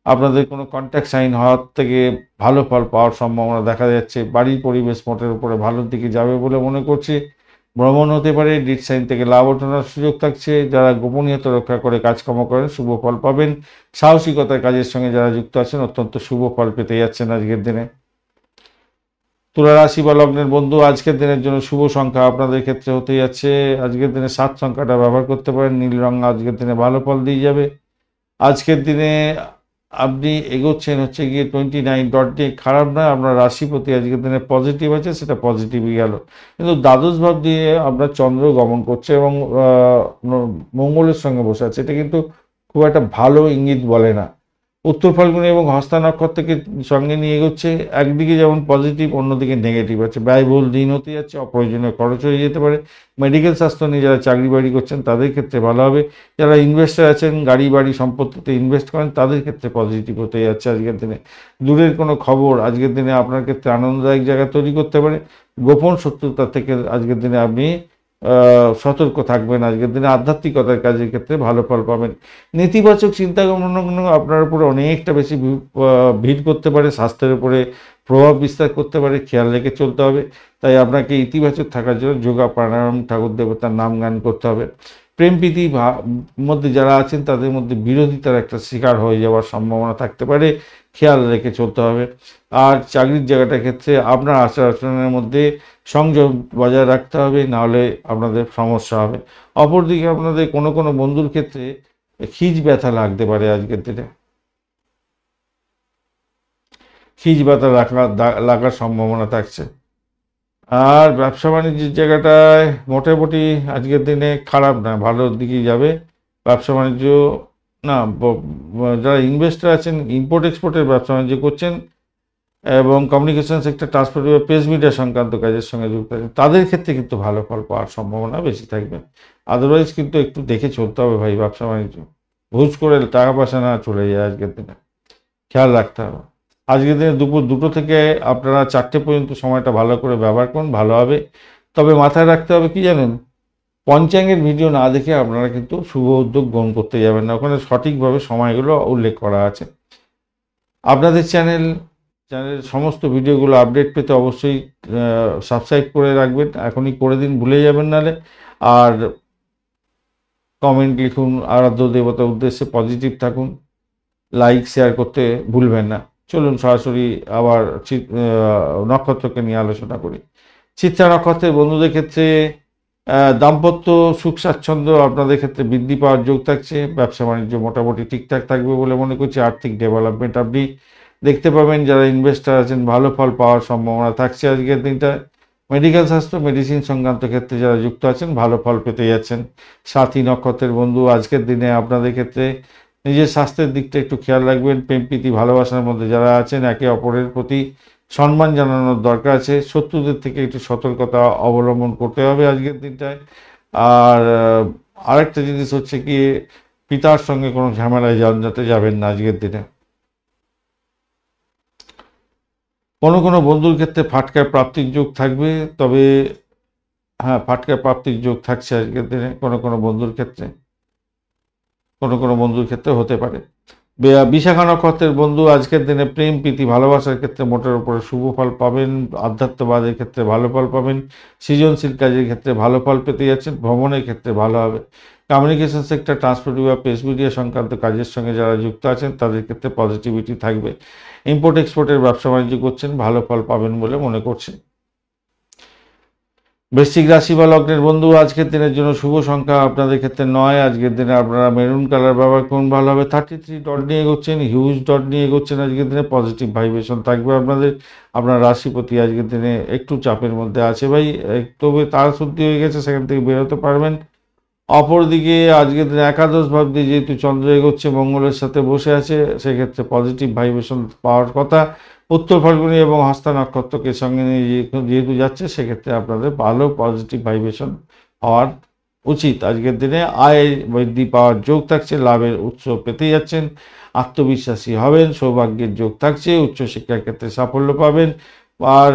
আপনাদের কোনো কন্ট্যাক্ট সাইন হওয়ার থেকে ভালো ফল পাওয়ার সম্ভাবনা দেখা যাচ্ছে। বাড়ির পরিবেশ মোটের উপরে ভালোর দিকে যাবে বলে মনে করছি। ভ্রমণ হতে পারে, ডিট সাইন থেকে লাভ ওঠানোর সুযোগ থাকছে। যারা গোপনীয়তা রক্ষা করে কাজকর্ম করেন শুভ ফল পাবেন। সাহসিকতার কাজের সঙ্গে যারা যুক্ত আছেন অত্যন্ত শুভ ফল পেতে যাচ্ছেন আজকের দিনে। তুলা রাশি বা লগ্নের বন্ধু, আজকের দিনের জন্য শুভ সংখ্যা আপনাদের ক্ষেত্রে হতে যাচ্ছে, আজকের দিনে 7 সংখ্যাটা ব্যবহার করতে পারেন। নীল রং আজকের দিনে ভালো ফল দিয়ে যাবে। আজকের দিনে আপনি এগোচ্ছেন হচ্ছে গিয়ে 29 ডট নিয়ে, খারাপ না। আপনার রাশিপতি আজকের দিনে পজিটিভ আছে, সেটা পজিটিভই গেল। কিন্তু দ্বাদশ ভাব দিয়ে আপনার চন্দ্র গমন করছে এবং মঙ্গলের সঙ্গে বসে আছে, এটা কিন্তু খুব একটা ভালো ইঙ্গিত বলে না। উত্তর ফাল্গুনী এবং হস্তা নক্ষত্রকে সঙ্গে নিয়ে এগোচ্ছে, একদিকে যেমন পজিটিভ, অন্যদিকে নেগেটিভ আছে। ব্যয়বহুল দিন হতে যাচ্ছে, অপ্রয়োজনীয় খরচ হয়ে যেতে পারে। মেডিকেল স্বাস্থ্য নিয়ে যারা চাকরি বাড়ি করছেন তাদের ক্ষেত্রে ভালো হবে। যারা ইনভেস্টার আছেন, গাড়ি বাড়ি সম্পত্তিতে ইনভেস্ট করেন, তাদের ক্ষেত্রে পজিটিভ হতে যাচ্ছে আজকের দিনে। দূরের কোনো খবর আজকের দিনে আপনার ক্ষেত্রে আনন্দদায়ক জায়গা তৈরি করতে পারে। গোপন শত্রুতা থেকে আজকের দিনে আপনি সতর্ক থাকবেন। আজকের দিনে আধ্যাত্মিকতার কাজের ক্ষেত্রে ভালো ফল পাবেন। নেতিবাচক চিন্তা ভাবনা আপনার উপরে অনেকটা বেশি ভিড় করতে পারে, স্বাস্থ্যের উপরে প্রভাব বিস্তার করতে পারে, খেয়াল রেখে চলতে হবে। তাই আপনাকে ইতিবাচক থাকার জন্য যোগা প্রাণায়াম, ঠাকুর দেবতার নাম গান করতে হবে। প্রেম প্রীতি মধ্যে যারা আছেন তাদের মধ্যে বিরোধিতার একটা শিকার হয়ে যাওয়ার সম্ভাবনা থাকতে পারে, খেয়াল রেখে চলতে হবে। আর চাকরির জায়গাটার ক্ষেত্রে আপনার আচার আচরণের মধ্যে সংযম বজায় রাখতে হবে, নাহলে আপনাদের সমস্যা হবে। অপরদিকে আপনাদের কোনো কোনো বন্ধুর ক্ষেত্রে খিঁচ ব্যথা লাগতে পারে আজকের দিনে, খিঁচ ব্যথা লাগার সম্ভাবনা থাকছে। আর ব্যবসা বাণিজ্যের জায়গাটায় মোটামুটি আজকের দিনে খারাপ না, ভালোর দিকেই যাবে ব্যবসা বাণিজ্য। না, যারা ইনভেস্টার আছেন, ইম্পোর্ট এক্সপোর্টের ব্যবসা বাণিজ্য করছেন এবং কমিউনিকেশন সেক্টর, ট্রান্সপোর্ট বা প্রেস মিডিয়া সংক্রান্ত কাজের সঙ্গে যুক্ত আছেন, তাদের ক্ষেত্রে কিন্তু ভালো ফল পাওয়ার সম্ভাবনা বেশি থাকবে। আদারওয়াইজ কিন্তু একটু দেখে চলতে হবে ভাই, ব্যবসা বাণিজ্য ভুজ করে টাকা পয়সা না চলে যায় আজকের দিনে, খেয়াল রাখতে হবে। আজকের দিনে দুপুর 2টো থেকে আপনারা 4টে পর্যন্ত সময়টা ভালো করে ব্যবহার করুন, ভালো হবে। তবে মাথায় রাখতে হবে কি জানেন, পঞ্চাঙ্গের ভিডিও না দেখে আপনারা কিন্তু শুভ উদ্যোগ গ্রহণ করতে যাবেন না, ওখানে সঠিকভাবে সময়গুলো উল্লেখ করা আছে। আপনাদের চ্যানেলের সমস্ত ভিডিওগুলো আপডেট পেতে অবশ্যই সাবস্ক্রাইব করে রাখবেন, এখনই করে দিন, ভুলে যাবেন নাহলে। আর কমেন্ট লিখুন, আরাধ্য দেবতার উদ্দেশ্যে পজিটিভ থাকুন, লাইক শেয়ার করতে ভুলবেন না। চলুন সরাসরি আবার নক্ষত্রকে নিয়ে আলোচনা করি। চিত্রা নক্ষত্রের বন্ধুদের ক্ষেত্রে দাম্পত্য সুখ স্বাচ্ছন্দ্য আপনাদের ক্ষেত্রে বৃদ্ধি পাওয়ার যোগ থাকছে। ব্যবসা বাণিজ্য মোটামুটি ঠিকঠাক থাকবে বলে মনে করছি। আর্থিক ডেভেলপমেন্ট আপনি দেখতে পাবেন। যারা ইনভেস্টার আছেন ভালো ফল পাওয়ার সম্ভাবনা থাকছে আজকের দিনটা। মেডিকেল স্বাস্থ্য, মেডিসিন সংক্রান্ত ক্ষেত্রে যারা যুক্ত আছেন ভালো ফল পেতে যাচ্ছেন। সাথী নক্ষত্রের বন্ধু, আজকের দিনে আপনাদের ক্ষেত্রে নিজের স্বাস্থ্যের দিকটা একটু খেয়াল রাখবেন। প্রেম প্রীতি ভালোবাসার মধ্যে যারা আছেন একে অপরের প্রতি সম্মান জানানোর দরকার আছে। শত্রুদের থেকে একটু সতর্কতা অবলম্বন করতে হবে আজকের দিনটায়। আর আরেকটা জিনিস হচ্ছে কি, পিতার সঙ্গে কোনো ঝামেলায় যাতে যাবেন না আজকের দিনে। কোনো কোনো বন্ধুর ক্ষেত্রে ফাটকার প্রাপ্তির যোগ থাকবে, তবে হ্যাঁ, ফাটকার প্রাপ্তির যোগ থাকছে আজকের দিনে কোনো কোনো বন্ধুর ক্ষেত্রে, কোনো কোনো বন্ধুর ক্ষেত্রে হতে পারে। বিশাখা নক্ষত্রের বন্ধু, আজকের দিনে প্রেম প্রীতি ভালোবাসার ক্ষেত্রে মোটের উপরে শুভ ফল পাবেন। আধ্যাত্মবাদের ক্ষেত্রে ভালো ফল পাবেন। সৃজনশীল কাজের ক্ষেত্রে ভালো ফল পেতে যাচ্ছেন। ভ্রমণের ক্ষেত্রে ভালো হবে। কমিউনিকেশন সেক্টর, ট্রান্সপোর্ট বা প্রেস মিডিয়া সংক্রান্ত কাজের সঙ্গে যারা যুক্ত আছেন তাদের ক্ষেত্রে পজিটিভিটি থাকবে। ইম্পোর্ট এক্সপোর্টের ব্যবসা বাণিজ্য করছেন, ভালো ফল পাবেন বলে মনে করছেন। বৃশ্চিক রাশি বা লগ্নের বন্ধু, আজকের দিনের জন্য শুভ সংখ্যা আপনাদের ক্ষেত্রে 9। আজকের দিনে আপনারা মেরুন কালার ব্যবহার করুন, ভালো হবে। 33 ডট নিয়ে এগোচ্ছেন, হিউজ ডট নিয়ে এগোচ্ছেন। আজকের দিনে পজিটিভ ভাইব্রেশন থাকবে আপনাদের। আপনার রাশিপতি আজকের দিনে একটু চাপের মধ্যে আছে ভাই, তবে তারা শুদ্ধি হয়ে গেছে, সেখান থেকে বেরোতে পারবেন। অপরদিকে আজকের দিনে একাদশ ভাব দিয়ে যেহেতু চন্দ্র এগোচ্ছে, মঙ্গলের সাথে বসে আছে, সেক্ষেত্রে পজিটিভ ভাইব্রেশন পাওয়ার কথা। উত্তর ফাল্গুনী এবং হস্তা নক্ষত্রকে সঙ্গে নিয়ে যেহেতু যাচ্ছে, সেক্ষেত্রে আপনাদের ভালো পজিটিভ ভাইব্রেশন হওয়ার উচিত। আজকের দিনে আয় বৃদ্ধি পাওয়ার যোগ থাকছে, লাভের উৎস পেতে যাচ্ছেন, আত্মবিশ্বাসী হবেন, সৌভাগ্যের যোগ থাকছে, উচ্চশিক্ষার ক্ষেত্রে সাফল্য পাবেন। আর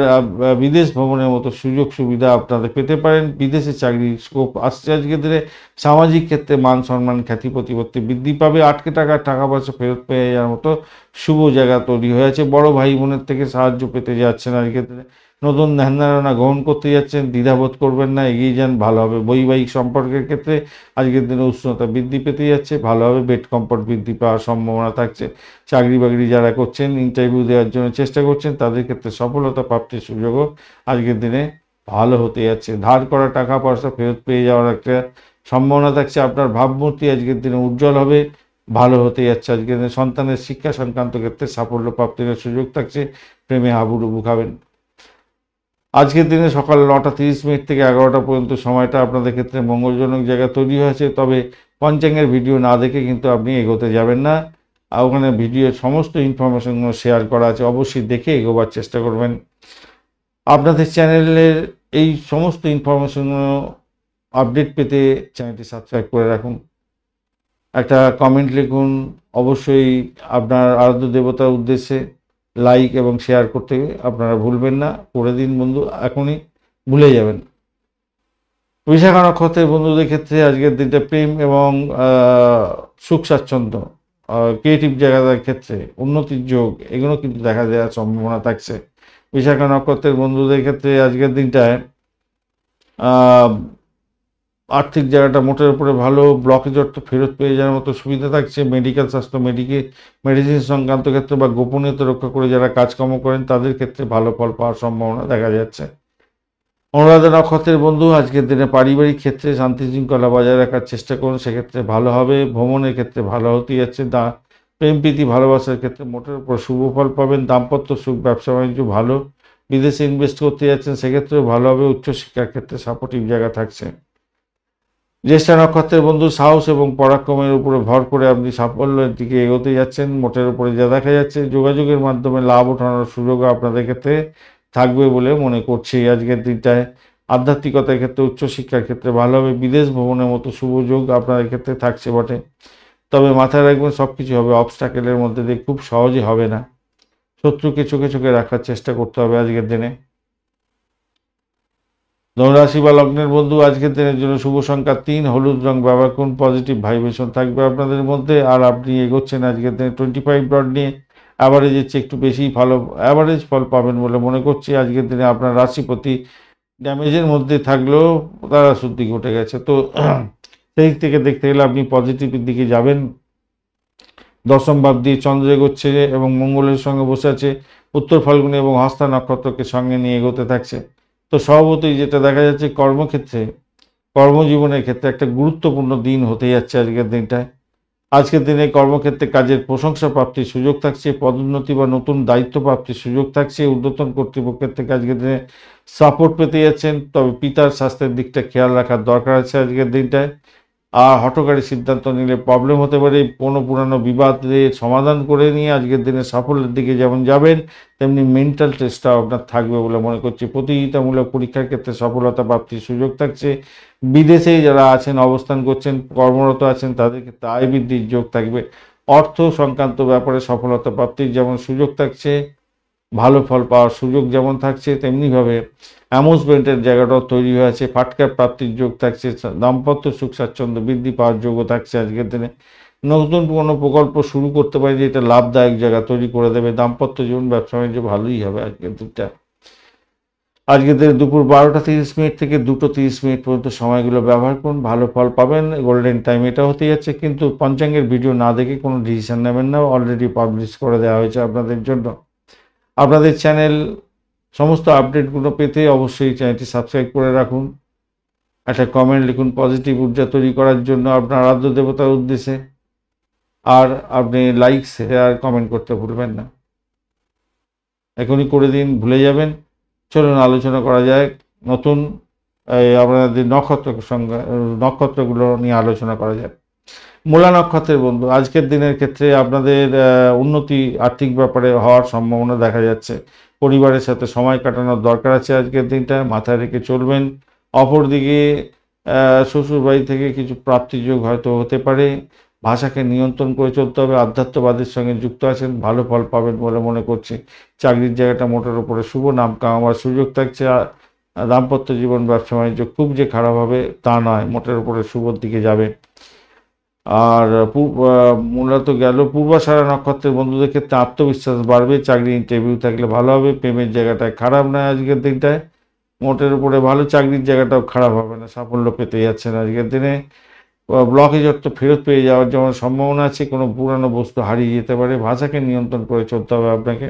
বিদেশ ভ্রমণের মতো সুযোগ সুবিধা আপনাদের পেতে পারেন। বিদেশে চাকরির স্কোপ আসছে আজকের দিনে। সামাজিক ক্ষেত্রে মান সম্মান, খ্যাতি প্রতিপত্তি বৃদ্ধি পাবে। আটকে টাকা পয়সা ফেরত পেয়ে যাওয়ার মতো শুভ জায়গা তৈরি হয়েছে। বড় ভাই বোনের থেকে সাহায্য পেতে যাচ্ছেন আজকের দিনে। নতুন ধ্যানধারণা গ্রহণ করতে যাচ্ছেন, দ্বিধাবোধ করবেন না, এগিয়ে যান, ভালো হবে। বৈবাহিক সম্পর্কের ক্ষেত্রে আজকের দিনে উষ্ণতা বৃদ্ধি পেতে যাচ্ছে, ভালো হবে, বেড কমফর্ট বৃদ্ধি পাওয়ার সম্ভাবনা থাকছে। চাকরি বাকরি যারা করছেন, ইন্টারভিউ দেওয়ার জন্য চেষ্টা করছেন, তাদের ক্ষেত্রে সফলতা প্রাপ্তির সুযোগও আজকের দিনে ভালো হতে যাচ্ছে। ধার করা টাকা পয়সা ফেরত পেয়ে যাওয়ার একটা সম্ভাবনা থাকছে। আপনার ভাবমূর্তি আজকের দিনে উজ্জ্বল হবে, ভালো হতে যাচ্ছে। আজকের দিনে সন্তানের শিক্ষা সংক্রান্ত ক্ষেত্রে সাফল্য প্রাপ্তির সুযোগ থাকছে, প্রেমে হাবুডুবু খাবেন। আজকের দিনে সকাল 9:30 থেকে 11টা পর্যন্ত সময়টা আপনাদের ক্ষেত্রে মঙ্গলজনক জায়গা তৈরি হয়েছে, তবে পঞ্চাঙ্গের ভিডিও না দেখে কিন্তু আপনি এগোতে যাবেন না। আর ওখানে ভিডিওর সমস্ত ইনফরমেশনগুলো শেয়ার করা আছে, অবশ্যই দেখে এগোবার চেষ্টা করবেন। আপনাদের চ্যানেলের এই সমস্ত ইনফরমেশনগুলো আপডেট পেতে চ্যানেলটি সাবস্ক্রাইব করে রাখুন, একটা কমেন্ট লিখুন, অবশ্যই আপনার আরাধ্য দেবতার উদ্দেশ্যে লাইক এবং শেয়ার করতে আপনারা ভুলবেন না। করে দিন বন্ধু, এখনই ভুলে যাবেন। বিশাখা নক্ষত্রের বন্ধুদের ক্ষেত্রে আজকের দিনটা প্রেম এবং সুখ স্বাচ্ছন্দ্য, ক্রিয়েটিভ জায়গার ক্ষেত্রে উন্নতির যোগ, এগুলো কিন্তু দেখা দেওয়ার সম্ভাবনা থাকছে। বিশাখা নক্ষত্রের বন্ধুদের ক্ষেত্রে আজকের দিনটায় আর্থিক জায়গাটা মোটের উপরে ভালো, ব্লকেজ অর্থ ফেরত পেয়ে যাওয়ার মতো সুবিধা থাকছে। মেডিকেল স্বাস্থ্য, মেডিসিন সংক্রান্ত ক্ষেত্রে বা গোপনীয়তা রক্ষা করে যারা কাজকর্ম করেন তাদের ক্ষেত্রে ভালো ফল পাওয়ার সম্ভাবনা দেখা যাচ্ছে। অনুরাধা নক্ষত্রের বন্ধু আজকের দিনে পারিবারিক ক্ষেত্রে শান্তি শৃঙ্খলা বজায় রাখার চেষ্টা করুন, সেক্ষেত্রে ভালো হবে। ভ্রমণের ক্ষেত্রে ভালো হতে যাচ্ছে। প্রেম প্রীতি ভালোবাসার ক্ষেত্রে মোটের উপর শুভ ফল পাবেন। দাম্পত্য সুখ, ব্যবসা বাণিজ্য ভালো। বিদেশে ইনভেস্ট করতে যাচ্ছেন, সেক্ষেত্রেও ভালো হবে। উচ্চশিক্ষার ক্ষেত্রে সাপোর্টিভ জায়গা থাকছে। জ্যেষ্ঠা নক্ষত্রের বন্ধু সাহস এবং পরাক্রমের উপরে ভর করে আপনি সাফল্যের দিকে এগোতে যাচ্ছেন। মোটের উপরে যা দেখা যাচ্ছে, যোগাযোগের মাধ্যমে লাভ ওঠানোর সুযোগ আপনাদের ক্ষেত্রে থাকবে বলে মনে করছি। আজকের দিনটায় আধ্যাত্মিকতার ক্ষেত্রে, উচ্চশিক্ষার ক্ষেত্রে ভালো হবে। বিদেশ ভ্রমণের মতো শুভ যোগ আপনাদের ক্ষেত্রে থাকছে বটে, তবে মাথায় রাখবেন সব কিছু হবে অবস্ট্যাকেলের মধ্যে দিয়ে, খুব সহজে হবে না। শত্রুকে চোখে চোখে রাখার চেষ্টা করতে হবে আজকের দিনে। ধনুরাশি বা লগ্নের বন্ধু আজকের দিনের জন্য শুভ সংখ্যা 3, হলুদ রং ব্যবহার করুন, পজিটিভ ভাইব্রেশন থাকবে আপনাদের মধ্যে। আর আপনি এগোচ্ছেন আজকের দিনে 25 ডট নিয়ে, অ্যাভারেজের চেয়ে একটু বেশি অ্যাভারেজ ফল পাবেন বলে মনে করছি। আজকের দিনে আপনার রাশিপতি ড্যামেজের মধ্যে থাকলেও তারা শুদ্ধি ঘটে গেছে, তো সেই দিক থেকে দেখতে গেলে আপনি পজিটিভের দিকে যাবেন। দশম ভাব দিয়ে চন্দ্র এগোচ্ছে এবং মঙ্গলের সঙ্গে বসে আছে। উত্তর ফাল্গুনী এবং হস্তা নক্ষত্রকে সঙ্গে নিয়ে এগোতে থাকছে। তো স্বভাবতই যেটা দেখা যাচ্ছে, কর্মক্ষেত্রে, কর্মজীবনের ক্ষেত্রে একটা গুরুত্বপূর্ণ দিন হতে যাচ্ছে আজকের দিনটায়। আজকের দিনে কর্মক্ষেত্রে কাজের প্রশংসা প্রাপ্তির সুযোগ থাকছে, পদোন্নতি বা নতুন দায়িত্ব প্রাপ্তির সুযোগ থাকছে। ঊর্ধ্বতন কর্তৃপক্ষের থেকে আজকের দিনে সাপোর্ট পেতে যাচ্ছেন, তবে পিতার স্বাস্থ্যের দিকটা খেয়াল রাখার দরকার আছে আজকের দিনটায়। আর হঠকারী সিদ্ধান্ত নিলে প্রবলেম হতে পারে। কোনো পুরানো বিবাদের সমাধান করে নিয়ে আজকের দিনে সাফল্যের দিকে যেমন যাবেন, তেমনি মেন্টাল টেস্টটাও আপনার থাকবে বলে মনে করছি। প্রতিযোগিতামূলক পরীক্ষার ক্ষেত্রে সফলতা প্রাপ্তির সুযোগ থাকছে। বিদেশে যারা আছেন, অবস্থান করছেন, কর্মরত আছেন, তাদের ক্ষেত্রে আয় বৃদ্ধির যোগ থাকবে। অর্থ সংক্রান্ত ব্যাপারে সফলতা প্রাপ্তির যেমন সুযোগ থাকছে, ভালো ফল পাওয়ার সুযোগ যেমন থাকছে, তেমনিভাবে অ্যামুজমেন্টের জায়গাটাও তৈরি হয়েছে। ফাটকা প্রাপ্তির যোগ থাকছে। দাম্পত্য সুখ স্বাচ্ছন্দ্য বৃদ্ধি পাওয়ার যোগও থাকছে আজকের দিনে। নতুন কোনো প্রকল্প শুরু করতে পারে, যেটা লাভদায়ক জায়গা তৈরি করে দেবে। দাম্পত্য জীবন, ব্যবসা বাণিজ্য ভালোই হবে আজকের দিনটা। আজকের দিনে দুপুর 12:30 থেকে 2:30 পর্যন্ত সময়গুলো ব্যবহার করুন, ভালো ফল পাবেন। গোল্ডেন টাইম এটা হতে যাচ্ছে, কিন্তু পঞ্চাঙ্গের ভিডিও না দেখে কোনো ডিসিশন নেবেন না, অলরেডি পাবলিশ করে দেওয়া হয়েছে আপনাদের জন্য। আপনাদের চ্যানেল সমস্ত আপডেটগুলো পেতে অবশ্যই চ্যানেলটি সাবস্ক্রাইব করে রাখুন, একটা কমেন্ট লিখুন পজিটিভ ঊর্জা তৈরি করার জন্য আপনার আরাধ্য দেবতার উদ্দেশ্যে। আর আপনি লাইক শেয়ার কমেন্ট করতে ভুলবেন না, এখনই করে দিন, ভুলে যাবেন। চলুন আলোচনা করা যায় নতুন আপনাদের নক্ষত্রগুলো নিয়ে আলোচনা করা যায়। মূলা নক্ষত্রের বন্ধু আজকের দিনের ক্ষেত্রে আপনাদের উন্নতি আর্থিক ব্যাপারে হওয়ার সম্ভাবনা দেখা যাচ্ছে। পরিবারের সাথে সময় কাটানোর দরকার আছে আজকের দিনটা, মাথায় রেখে চলবেন। অপরদিকে শ্বশুরবাড়ি থেকে কিছু প্রাপ্তিযোগ হয়তো হতে পারে। ভাষাকে নিয়ন্ত্রণ করে চলতে হবে। আধ্যাত্মবাদের সঙ্গে যুক্ত আছেন, ভালো ফল পাবেন বলে মনে করছি। চাকরির জায়গাটা মোটের উপরে শুভ, নাম কামাবার সুযোগ থাকছে। দাম্পত্য জীবন, ব্যবসা বাণিজ্য খুব যে খারাপ হবে তা নয়, মোটের উপরে শুভর দিকে যাবে। আর মূলত গেল পূর্বাষাঢ়া নক্ষত্রের বন্ধুদের ক্ষেত্রে আত্মবিশ্বাস বাড়বে, চাকরি ইন্টারভিউ থাকলে ভালো হবে, প্রেমের জায়গাটায় খারাপ নয় আজকের দিনটায়, মোটের উপরে ভালো, চাকরির জায়গাটাও খারাপ হবে না, সাফল্য পেতে যাচ্ছেন আজকের দিনে। ব্লকেজ অর্থ ফেরত পেয়ে যাওয়ার যেমন সম্ভাবনা আছে, কোনো পুরানো বস্তু হারিয়ে যেতে পারে, ভাষাকে নিয়ন্ত্রণ করে চলতে হবে আপনাকে।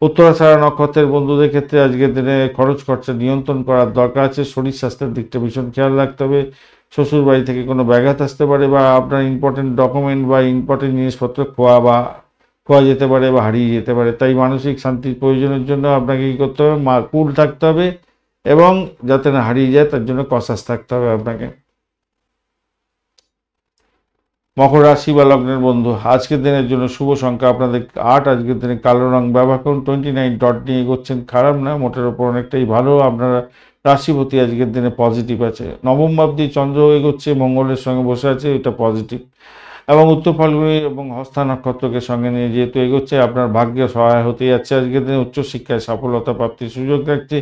উত্তরাষাঢ়া নক্ষত্রের বন্ধুদের ক্ষেত্রে আজকের দিনে খরচ খরচা নিয়ন্ত্রণ করার দরকার আছে, শরীর স্বাস্থ্যের দিকটা ভীষণ খেয়াল রাখতে হবে। শ্বশুর বাড়ি থেকে কোনো ব্যাঘাত আসতে পারে, বা আপনার ইম্পর্টেন্ট ডকুমেন্ট বা ইম্পর্টেন্ট জিনিসপত্র খোয়া যেতে পারে বা হারিয়ে যেতে পারে। তাই মানসিক শান্তির প্রয়োজনের জন্য আপনাকে কী করতে হবে, কুল থাকতে হবে, এবং যাতে না হারিয়ে যায় তার জন্য কসাস থাকতে হবে আপনাকে। মকর রাশি বা লগ্নের বন্ধু, আজকের দিনের জন্য শুভ সংখ্যা আপনাদের 8, আজকের দিনে কালো রং ব্যবহার করুন। 29 ডট নিয়ে এগোচ্ছেন, খারাপ না, মোটের ওপর অনেকটাই ভালো। আপনারা রাশিপতি আজকের দিনে পজিটিভ আছে, নবম ভাব দিয়ে চন্দ্র এগোচ্ছে, মঙ্গলের সঙ্গে বসে আছে, এটা পজিটিভ। এবং উত্তর ফাল্গুনী এবং হস্তা নক্ষত্রকে সঙ্গে নিয়ে যেহেতু এগোচ্ছে, আপনার ভাগ্যে সহায় হতে যাচ্ছে। আজকের দিনে উচ্চশিক্ষায় সফলতা প্রাপ্তির সুযোগ থাকছে।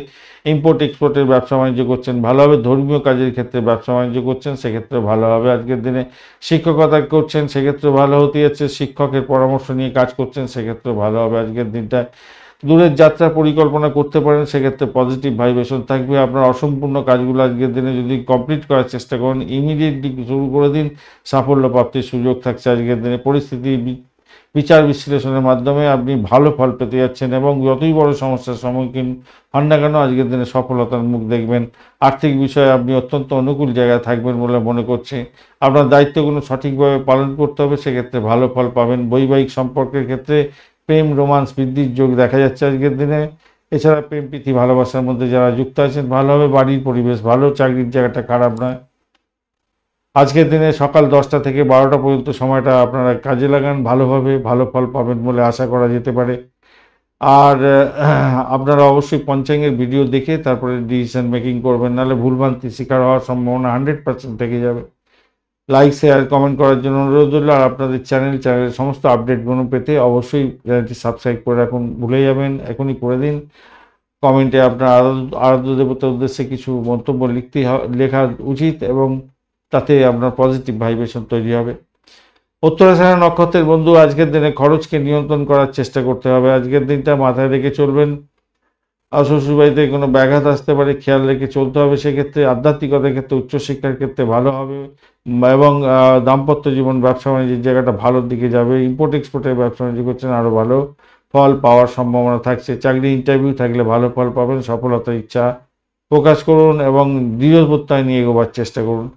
ইম্পোর্ট এক্সপোর্টের ব্যবসা বাণিজ্য করছেন, ভালো হবে। ধর্মীয় কাজের ক্ষেত্রে ব্যবসা বাণিজ্য করছেন, সেক্ষেত্রে ভালো হবে। আজকের দিনে শিক্ষকতা করছেন, সেক্ষেত্রে ভালো হতে যাচ্ছে। শিক্ষকের পরামর্শ নিয়ে কাজ করছেন, সেক্ষেত্রে ভালো হবে আজকের দিনটা। দূরের যাত্রা পরিকল্পনা করতে পারেন, সেক্ষেত্রে পজিটিভ ভাইব্রেশন থাকবে। আপনার অসম্পূর্ণ কাজগুলো আজকের দিনে যদি কমপ্লিট করার চেষ্টা করেন, ইমিডিয়েটলি শুরু করে দিন, সাফল্য প্রাপ্তির সুযোগ থাকছে আজকের দিনে। পরিস্থিতি বিচার বিশ্লেষণের মাধ্যমে আপনি ভালো ফল পেতে যাচ্ছেন, এবং যতই বড় সমস্যার সম্মুখীন হন না কেন আজকের দিনে সফলতার মুখ দেখবেন। আর্থিক বিষয়ে আপনি অত্যন্ত অনুকূল জায়গায় থাকবেন বলে মনে করছে। আপনার দায়িত্বগুলো সঠিকভাবে পালন করতে হবে, সেক্ষেত্রে ভালো ফল পাবেন। বৈবাহিক সম্পর্কের ক্ষেত্রে প্রেম রোমান্স বৃদ্ধির যোগ দেখা যাচ্ছে আজকের দিনে। এছাড়া প্রেম প্রীতি ভালোবাসার মধ্যে যারা যুক্ত আছেন ভালো হবে। বাড়ির পরিবেশ ভালো, চাকরির জায়গাটা খারাপ নয়। আজকের দিনে সকাল 10টা থেকে 12টা পর্যন্ত সময়টা আপনারা কাজে লাগান, ভালোভাবে ভালো ফল পাবেন বলে আশা করা যেতে পারে। আর আপনারা অবশ্যই পঞ্চাঙ্গের ভিডিও দেখে তারপরে ডিসিশন মেকিং করবেন, নাহলে ভুলভ্রান্তি শিকার হওয়ার সম্ভাবনা 100% থেকে যাবে। লাইক শেয়ার কমেন্ট করার জন্য অনুরোধ রইল। আর আপনাদের চ্যানেলের সমস্ত আপডেটগুলো পেতে অবশ্যই চ্যানেলটি সাবস্ক্রাইব করে রাখুন, ভুলে যাবেন এখনই করে দিন। কমেন্টে আপনার আরাধ্য দেবতার উদ্দেশ্যে কিছু মন্তব্য লেখা উচিত, এবং তাতে আপনার পজিটিভ ভাইব্রেশন তৈরি হবে। উত্তরাষাঢ়া নক্ষত্রের বন্ধু, আজকের দিনে খরচকে নিয়ন্ত্রণ করার চেষ্টা করতে হবে। আজকের দিনটা মাথায় রেখে চলবেন। আর শ্বশুরবাড়িতে কোনো ব্যাঘাত আসতে পারে, খেয়াল রেখে চলতে হবে। সেক্ষেত্রে আধ্যাত্মিকতার ক্ষেত্রে উচ্চশিক্ষার ক্ষেত্রে ভালো হবে, এবং দাম্পত্য জীবন ব্যবসা বাণিজ্যের জায়গাটা ভালোর দিকে যাবে। ইম্পোর্ট এক্সপোর্টের ব্যবসা বাণিজ্য করছেন, আরও ভালো ফল পাওয়ার সম্ভাবনা থাকছে। চাকরি ইন্টারভিউ থাকলে ভালো ফল পাবেন। সফলতার ইচ্ছা প্রকাশ করুন এবং দৃঢ় প্রত্যয় নিয়ে এগোবার চেষ্টা করুন।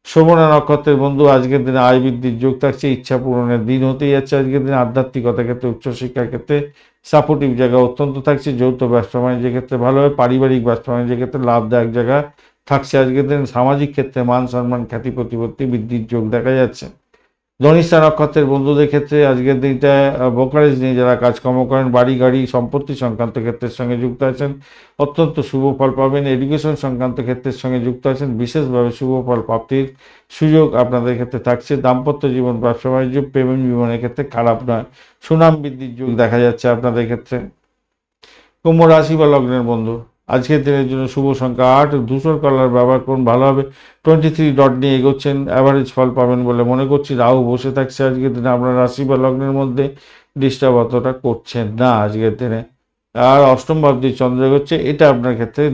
শোভনা নক্ষত্রের বন্ধু, আজকের দিনে আয় বৃদ্ধির যোগ থাকছে, ইচ্ছা পূরণের দিন হতেই যাচ্ছে। আজকের দিনে আধ্যাত্মিকতার ক্ষেত্রে উচ্চশিক্ষার ক্ষেত্রে সাপোর্টিভ জায়গা অত্যন্ত থাকছে। যৌথ ব্যবসা বাণিজ্যের ক্ষেত্রে ভালো হয়। পারিবারিক ব্যবসা বাণিজ্যের ক্ষেত্রে লাভদায়ক জায়গা থাকছে আজকের দিনে। সামাজিক ক্ষেত্রে মান সম্মান খ্যাতি প্রতিপত্তি বৃদ্ধির যোগ দেখা যাচ্ছে। ধনিষ্ঠা নক্ষত্রের বন্ধুদের ক্ষেত্রে আজকের দিনটা ব্রোকারেজ নিয়ে যারা কাজকর্ম করেন, বাড়ি গাড়ি সম্পত্তি সংক্রান্ত ক্ষেত্রের সঙ্গে যুক্ত আছেন, অত্যন্ত শুভ ফল পাবেন। এডুকেশন সংক্রান্ত ক্ষেত্রের সঙ্গে যুক্ত আছেন, বিশেষভাবে শুভ ফল প্রাপ্তির সুযোগ আপনাদের ক্ষেত্রে থাকছে। দাম্পত্য জীবন ব্যবসা বাণিজ্য প্রেম জীবনের ক্ষেত্রে খারাপ নয়, সুনাম বৃদ্ধির যোগ দেখা যাচ্ছে আপনাদের ক্ষেত্রে। কুম্ভ রাশি বা লগ্নের বন্ধু, আজকের দিনের জন্য শুভ সংখ্যা 8, ধূসর কালার ব্যবহার করুন, ভালো হবে। 23 ডট নিয়ে এগোচ্ছেন, অ্যাভারেজ ফল পাবেন বলে মনে করছি। রাহু বসে থাকছে আজকের দিনে আপনার রাশি বা লগ্নের মধ্যে, ডিস্টার্ব অতটা করছেন না আজকের দিনে। আর অষ্টম ভাব দিয়ে চন্দ্র এগোচ্ছে, এটা আপনার ক্ষেত্রে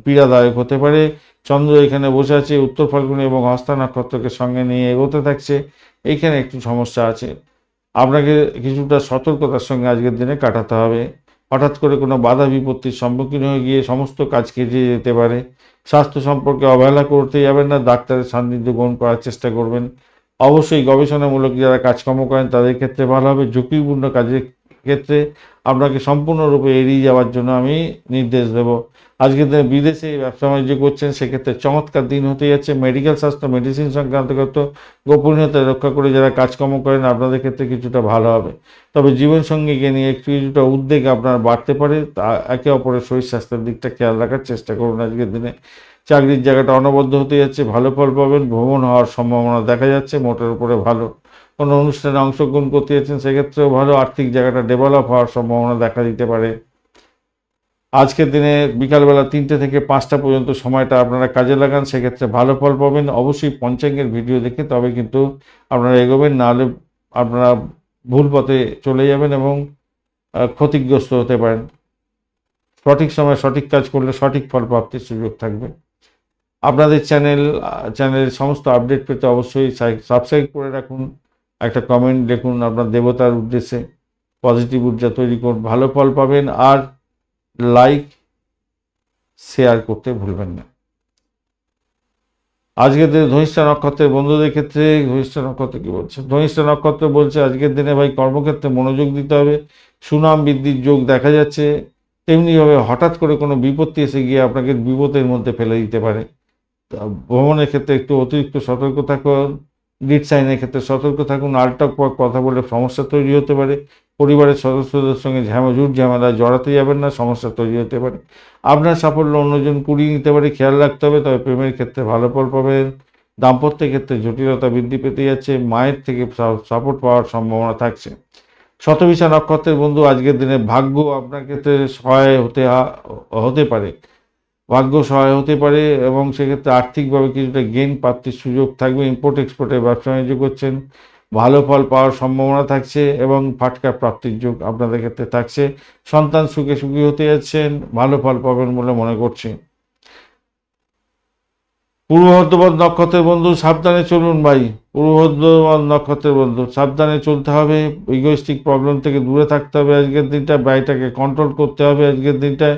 পীড়াদায়ক হতে পারে। চন্দ্র এখানে বসে আছে, উত্তর ফাল্গুনী এবং হস্তা নক্ষত্রকে সঙ্গে নিয়ে এগোতে থাকছে, এইখানে একটু সমস্যা আছে। আপনাকে কিছুটা সতর্কতার সঙ্গে আজকের দিনে কাটাতে হবে। হঠাৎ করে কোনো বাধা বিপত্তির সম্মুখীন হয়ে গিয়ে সমস্ত কাজ কেটে যেতে পারে। স্বাস্থ্য সম্পর্কে অবহেলা করতে যাবেন না, ডাক্তারের সান্নিধ্য গ্রহণ করার চেষ্টা করবেন। অবশ্যই গবেষণামূলক যারা কাজকর্ম করেন তাদের ক্ষেত্রে ভালো হবে। ঝুঁকিপূর্ণ কাজের ক্ষেত্রে আপনাকে সম্পূর্ণরূপে এড়িয়ে যাওয়ার জন্য আমি নির্দেশ দেব। আজকের দিনে বিদেশে ব্যবসা বাণিজ্য করছেন, সেক্ষেত্রে চমৎকার দিন হতে যাচ্ছে। মেডিকেল স্বাস্থ্য মেডিসিন সংক্রান্ত গোপনীয়তা রক্ষা করে যারা কাজকর্ম করেন আপনাদের ক্ষেত্রে কিছুটা ভালো হবে। তবে জীবনসঙ্গীকে নিয়ে কিছুটা উদ্বেগ আপনার বাড়তে পারে, তা একে অপরের শরীর স্বাস্থ্যের দিকটা খেয়াল রাখার চেষ্টা করুন আজকের দিনে। চাকরির জায়গাটা অনবদ্য হতে যাচ্ছে, ভালো ফল পাবেন। ভ্রমণ হওয়ার সম্ভাবনা দেখা যাচ্ছে, মোটের উপরে ভালো। কোনো অনুষ্ঠানে অংশগ্রহণ করতে যাচ্ছেন, সেক্ষেত্রেও ভালো। আর্থিক জায়গাটা ডেভেলপ হওয়ার সম্ভাবনা দেখা দিতে পারে। আজকের দিনে বিকালবেলা 3টে থেকে 5টা পর্যন্ত সময়টা আপনারা কাজে লাগান, সেক্ষেত্রে ভালো ফল পাবেন। অবশ্যই পঞ্চাঙ্গের ভিডিও দেখে তবে কিন্তু আপনারা এগোবেন, নাহলে আপনারা ভুল পথে চলে যাবেন এবং ক্ষতিগ্রস্ত হতে পারেন। সঠিক সময় সঠিক কাজ করলে সঠিক ফল প্রাপ্তির সুযোগ থাকবে। আপনাদের চ্যানেলের সমস্ত আপডেট পেতে অবশ্যই সাবস্ক্রাইব করে রাখুন, একটা কমেন্ট লিখুন আপনার দেবতার উদ্দেশ্যে, পজিটিভ ঊর্জা তৈরি করুন, ভালো ফল পাবেন। আর লাইক শেয়ার করতে ভুলবেন না। আজকের দিনে ধনিষ্ঠা নক্ষত্রের বন্ধুদের ক্ষেত্রে ধনিষ্ঠা নক্ষত্র কি বলছে? ধনিষ্ঠা নক্ষত্র বলছে আজকের দিনে ভাই কর্মক্ষেত্রে মনোযোগ দিতে হবে, সুনাম বৃদ্ধির যোগ দেখা যাচ্ছে। তেমনিভাবে হঠাৎ করে কোনো বিপত্তি এসে গিয়ে আপনাকে বিপদের মধ্যে ফেলে দিতে পারে। ভ্রমণের ক্ষেত্রে একটু অতিরিক্ত সতর্ক থাকুন, লিড সাইনের ক্ষেত্রে সতর্ক থাকুন। আলটক কথা বলে সমস্যা তৈরি হতে পারে। পরিবারের সদস্যদের সঙ্গে ঝামেলায় জড়াতে যাবেন না, সমস্যা তৈরি হতে পারে। আপনার সাফল্য অন্যজন কুড়িয়ে নিতে পারে, খেয়াল রাখতে হবে। তবে প্রেমের ক্ষেত্রে ভালো ফল পাবেন। দাম্পত্যের ক্ষেত্রে জটিলতা বৃদ্ধি পেতে যাচ্ছে, মায়ের থেকে সাপোর্ট পাওয়ার সম্ভাবনা থাকছে। শতবিশা নক্ষত্রের বন্ধু আজকের দিনে ভাগ্য আপনার ক্ষেত্রে সহায় হতে পারে, ভাগ্য সহায় হতে পারে এবং সেক্ষেত্রে আর্থিকভাবে কিছুটা গেইন প্রাপ্তির সুযোগ থাকবে। ইম্পোর্ট এক্সপোর্টের ব্যবসা বাণিজ্য করছেন, ভালো ফল পাওয়ার সম্ভাবনা থাকছে এবং ফাটকা প্রাপ্তির যোগ আপনাদের ক্ষেত্রে থাকছে। সন্তান সুখী হতে যাচ্ছেন, ভালো ফল পাবেন বলে মনে করছি। পূর্ব ভাদ্রপদ নক্ষত্রের বন্ধু সাবধানে চলুন ভাই। পূর্ব ভাদ্রপদ নক্ষত্রের বন্ধু সাবধানে চলতে হবে, ইগোইস্টিক প্রবলেম থেকে দূরে থাকতে হবে। আজকের দিনটা ব্যয়টাকে কন্ট্রোল করতে হবে। আজকের দিনটায়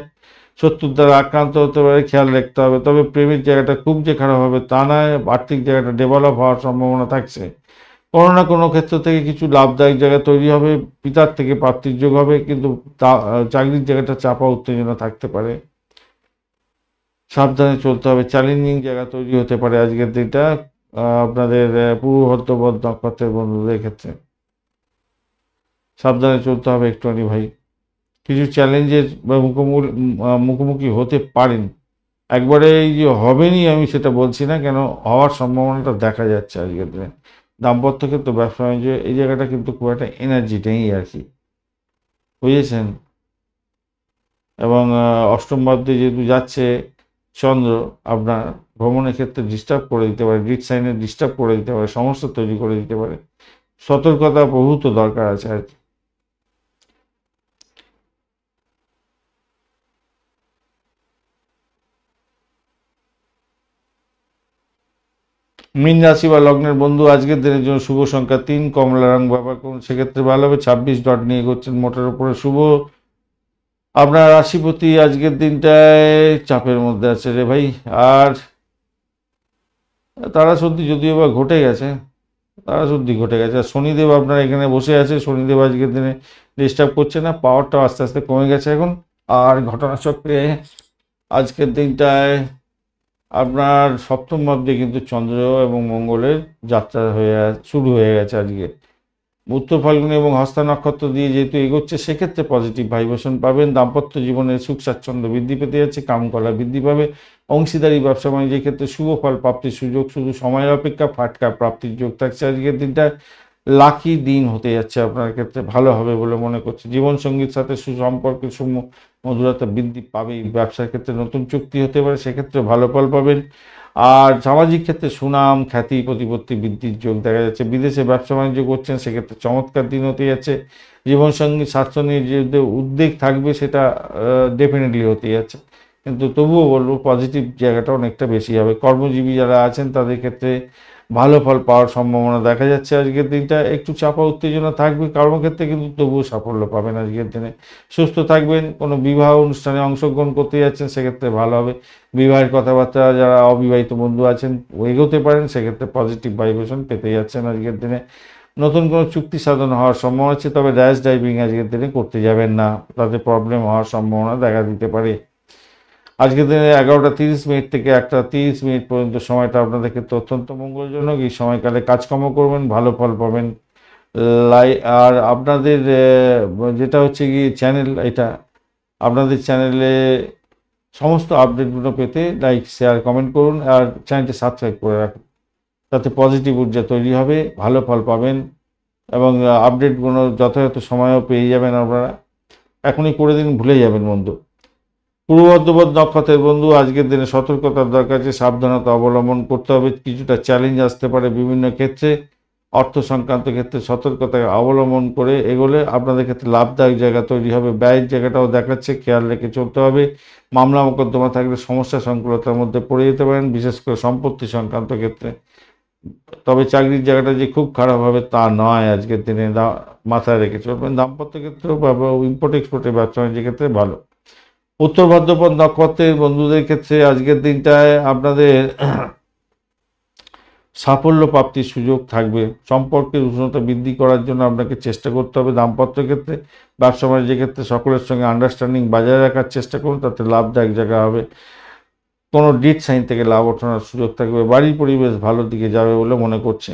শত্রুর দ্বারা আক্রান্ত হতে পারে, খেয়াল রাখতে হবে। তবে প্রেমের জায়গাটা খুব যে খারাপ হবে তা নয়, আর্থিক জায়গাটা ডেভেলপ হওয়ার সম্ভাবনা থাকছে। কোনো না কোনো ক্ষেত্র থেকে কিছু লাভদায়ক জায়গা তৈরি হবে, পিতার থেকে প্রাপ্তির যোগ হবে, কিন্তু চাকরির জায়গাটা চাপা উত্তেজনা থাকতে পারে, সাবধানে চলতে হবে। চ্যালেঞ্জিং জায়গা তৈরি হতে পারে আজকের দিনটা আপনাদের পূর্ব ভাদ্রপদ নক্ষত্রের বন্ধুদের ক্ষেত্রে। সাবধানে চলতে হবে একটুখানি ভাই, কিছু চ্যালেঞ্জের মুখোমুখি হতে পারেন। একবারে এই যে হবেনই আমি সেটা বলছি না, কেন হওয়ার সম্ভাবনাটা দেখা যাচ্ছে আজকের দিনে। দাম্পত্য ক্ষেত্রে ব্যবসা বাণিজ্য এই জায়গাটা কিন্তু খুব একটা এনার্জি নেই আর কি, বুঝেছেন। এবং অষ্টম ভাবতে যেহেতু যাচ্ছে চন্দ্র, আপনার ভ্রমণের ক্ষেত্রে ডিস্টার্ব করে দিতে পারে, লিড সাইনে ডিস্টার্ব করে দিতে পারে, সমস্যা তৈরি করে দিতে পারে। সতর্কতা বহুত দরকার আছে আর কি। মীন রাশি বা লগ্নের বন্ধু আজকের দিনের জন্য শুভ সংখ্যা 3, কমলা রং ব্যবহার করুন, সেক্ষেত্রে ভালো হবে। 26 ডট নিয়ে করছেন মোটের উপরে শুভ। আপনার রাশিপতি আজকের দিনটায় চাপের মধ্যে আছে রে ভাই। আর তারাশুদ্ধি যদিও বা ঘটে গেছে, তারাশুদ্ধি ঘটে গেছে। আর শনিদেব আপনার এখানে বসে আছে, শনিদেব আজকের দিনে ডিস্টার্ব করছে না, পাওয়ারটাও আস্তে আস্তে কমে গেছে এখন। আর ঘটনাচক্রে আজকের দিনটায় আপনার সপ্তম ভাবে কিন্তু চন্দ্র এবং মঙ্গলের যাত্রা শুরু হয়ে গেছে আজকে। উত্তর ফাল্গুনি এবং হস্তা নক্ষত্র দিয়ে যেহেতু এগোচ্ছে, সেক্ষেত্রে পজিটিভ ভাইব্রেশন পাবেন। দাম্পত্য জীবনের সুখ স্বাচ্ছন্দ্য বৃদ্ধি পেতে যাচ্ছে, কামকলা বৃদ্ধি পাবে। অংশীদারি ব্যবসা বাণিজ্যের ক্ষেত্রে শুভ ফল প্রাপ্তির সুযোগ, শুধু সময়ের অপেক্ষা ফাটকা প্রাপ্তির যোগ থাকছে। আজকের দিনটা লাকি দিন হতে যাচ্ছে আপনার ক্ষেত্রে, ভালো হবে বলে মনে করছে। জীবনসঙ্গীর সাথে সুসম্পর্কের মধুরতা বৃদ্ধি পাবে। ব্যবসার ক্ষেত্রে নতুন চুক্তি হতে পারে, সেক্ষেত্রে ভালো ফল পাবেন। আর সামাজিক ক্ষেত্রে সুনাম খ্যাতি প্রতিপত্তি বৃদ্ধির যোগ দেখা যাচ্ছে। বিদেশে ব্যবসা বাণিজ্য করছেন, সেক্ষেত্রে চমৎকার দিন হতে যাচ্ছে। জীবনসঙ্গী স্বাস্থ্য নিয়ে যে উদ্বেগ থাকবে সেটা ডেফিনেটলি হতে যাচ্ছে, কিন্তু তবুও বলবো পজিটিভ জায়গাটা অনেকটা বেশি হবে। কর্মজীবী যারা আছেন তাদের ক্ষেত্রে ভালো ফল পাওয়ার সম্ভাবনা দেখা যাচ্ছে। আজকের দিনটা একটু চাপা উত্তেজনা থাকবে কর্মক্ষেত্রে, কিন্তু তবুও সাফল্য পাবেন আজকের দিনে। সুস্থ থাকবেন। কোনো বিবাহ অনুষ্ঠানে অংশগ্রহণ করতে যাচ্ছেন, সেক্ষেত্রে ভালো হবে। বিবাহের কথাবার্তা যারা অবিবাহিত বন্ধু আছেন এগোতে পারেন, সেক্ষেত্রে পজিটিভ ভাইব্রেশন পেতে যাচ্ছেন আজকের দিনে। নতুন কোনো চুক্তি সাধন হওয়ার সম্ভাবনা আছে, তবে র্যাশ ড্রাইভিং আজকের দিনে করতে যাবেন না, তাতে প্রবলেম হওয়ার সম্ভাবনা দেখা দিতে পারে। আজকের দিনে 11টা 30 মিনিট থেকে 1টা 30 মিনিট পর্যন্ত সময়টা আপনাদের ক্ষেত্রে অত্যন্ত মঙ্গলজনক। এই সময়কালে কাজকর্ম করবেন, ভালো ফল পাবেন। আর আপনাদের যেটা হচ্ছে কি চ্যানেল, এটা আপনাদের চ্যানেলে সমস্ত আপডেটগুলো পেতে লাইক শেয়ার কমেন্ট করুন, আর চ্যানেলটি সাবস্ক্রাইব করে রাখুন, তাতে পজিটিভ ঊর্জা তৈরি হবে, ভালো ফল পাবেন এবং আপডেটগুলো যথাযথ সময়েও পেয়ে যাবেন আপনারা। এখনই করে দিন, ভুলে যাবেন বন্ধু। পূর্ব বর্ধমান নক্ষত্রের বন্ধু, আজকের দিনে সতর্কতার দরকার আছে, সাবধানতা অবলম্বন করতে হবে। কিছুটা চ্যালেঞ্জ আসতে পারে বিভিন্ন ক্ষেত্রে, অর্থ সংক্রান্ত ক্ষেত্রে সতর্কতা অবলম্বন করে এগোলে আপনাদের ক্ষেত্রে লাভদায়ক জায়গা তৈরি হবে। ব্যয়ের জায়গাটাও দেখাচ্ছে, খেয়াল রেখে চলতে হবে। মামলা মোকদ্দমা থাকলে সমস্যা সংকুলতার মধ্যে পড়ে যেতে পারেন, বিশেষ করে সম্পত্তি সংক্রান্ত ক্ষেত্রে। তবে চাকরির জায়গাটা যে খুব খারাপ হবে তা নয়, আজকের দিনে মাথায় রেখে চলবেন। দাম্পত্য ক্ষেত্রেও বা ইম্পোর্ট এক্সপোর্টের ব্যবসা বাণিজ্যের ক্ষেত্রে ভালো। উত্তর ভাদ্রপদ নক্ষত্রের বন্ধুদের ক্ষেত্রে আজকের দিনটায় আপনাদের সাফল্য প্রাপ্তির সুযোগ থাকবে। সম্পর্কের উষ্ণতা বৃদ্ধি করার জন্য আপনাকে চেষ্টা করতে হবে। দাম্পত্য ক্ষেত্রে, ব্যবসা বাণিজ্যের ক্ষেত্রে সকলের সঙ্গে আন্ডারস্ট্যান্ডিং বজায় রাখার চেষ্টা করুন, তাতে লাভদায়ক জায়গা হবে। কোনো ডিট সাইন থেকে লাভ ওঠানোর সুযোগ থাকবে। বাড়ির পরিবেশ ভালো দিকে যাবে বলে মনে করছে।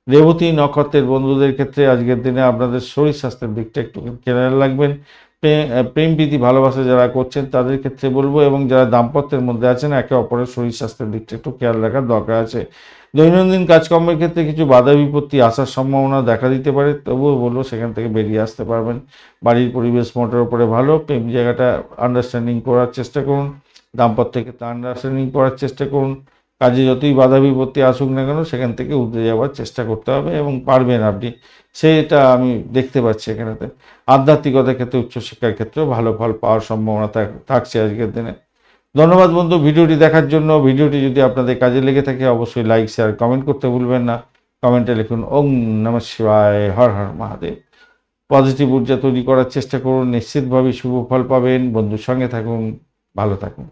রেবতী নক্ষত্রের বন্ধুদের ক্ষেত্রে আজকের দিনে আপনাদের শরীর স্বাস্থ্যের দিকটা একটু খেয়াল রাখবেন। প্রেম প্রীতি ভালোবাসা যারা করছেন তাদের ক্ষেত্রে বলবো, এবং যারা দাম্পত্যের মধ্যে আছেন একে অপরের শরীর স্বাস্থ্যের দিকটা একটু খেয়াল রাখার দরকার আছে। দৈনন্দিন কাজকর্মের ক্ষেত্রে কিছু বাধা বিপত্তি আসার সম্ভাবনা দেখা দিতে পারে, তবুও বলবো সেখান থেকে বেরিয়ে আসতে পারবেন। বাড়ির পরিবেশ মোটের উপরে ভালো। প্রেম জায়গাটা আন্ডারস্ট্যান্ডিং করার চেষ্টা করুন, দাম্পত্য ক্ষেত্রে আন্ডারস্ট্যান্ডিং করার চেষ্টা করুন। কাজে যতই বাধা বিপত্তি আসুক না কেন সেখান থেকে উঠে যাওয়ার চেষ্টা করতে হবে, এবং পারবেন আপনি, সেটা আমি দেখতে পাচ্ছি এখানেতে। আধ্যাত্মিকতার ক্ষেত্রে, উচ্চশিক্ষার ক্ষেত্রেও ভালো ফল পাওয়ার সম্ভাবনা থাকছে আজকের দিনে। ধন্যবাদ বন্ধু ভিডিওটি দেখার জন্য। ভিডিওটি যদি আপনাদের কাজে লেগে থাকে অবশ্যই লাইক শেয়ার কমেন্ট করতে ভুলবেন না। কমেন্টে লিখুন ওম নমঃ শিবায়, হর হর মহাদেব। পজিটিভ ঊর্জা তৈরি করার চেষ্টা করুন, নিশ্চিতভাবে শুভ ফল পাবেন। বন্ধুর সঙ্গে থাকুন, ভালো থাকুন।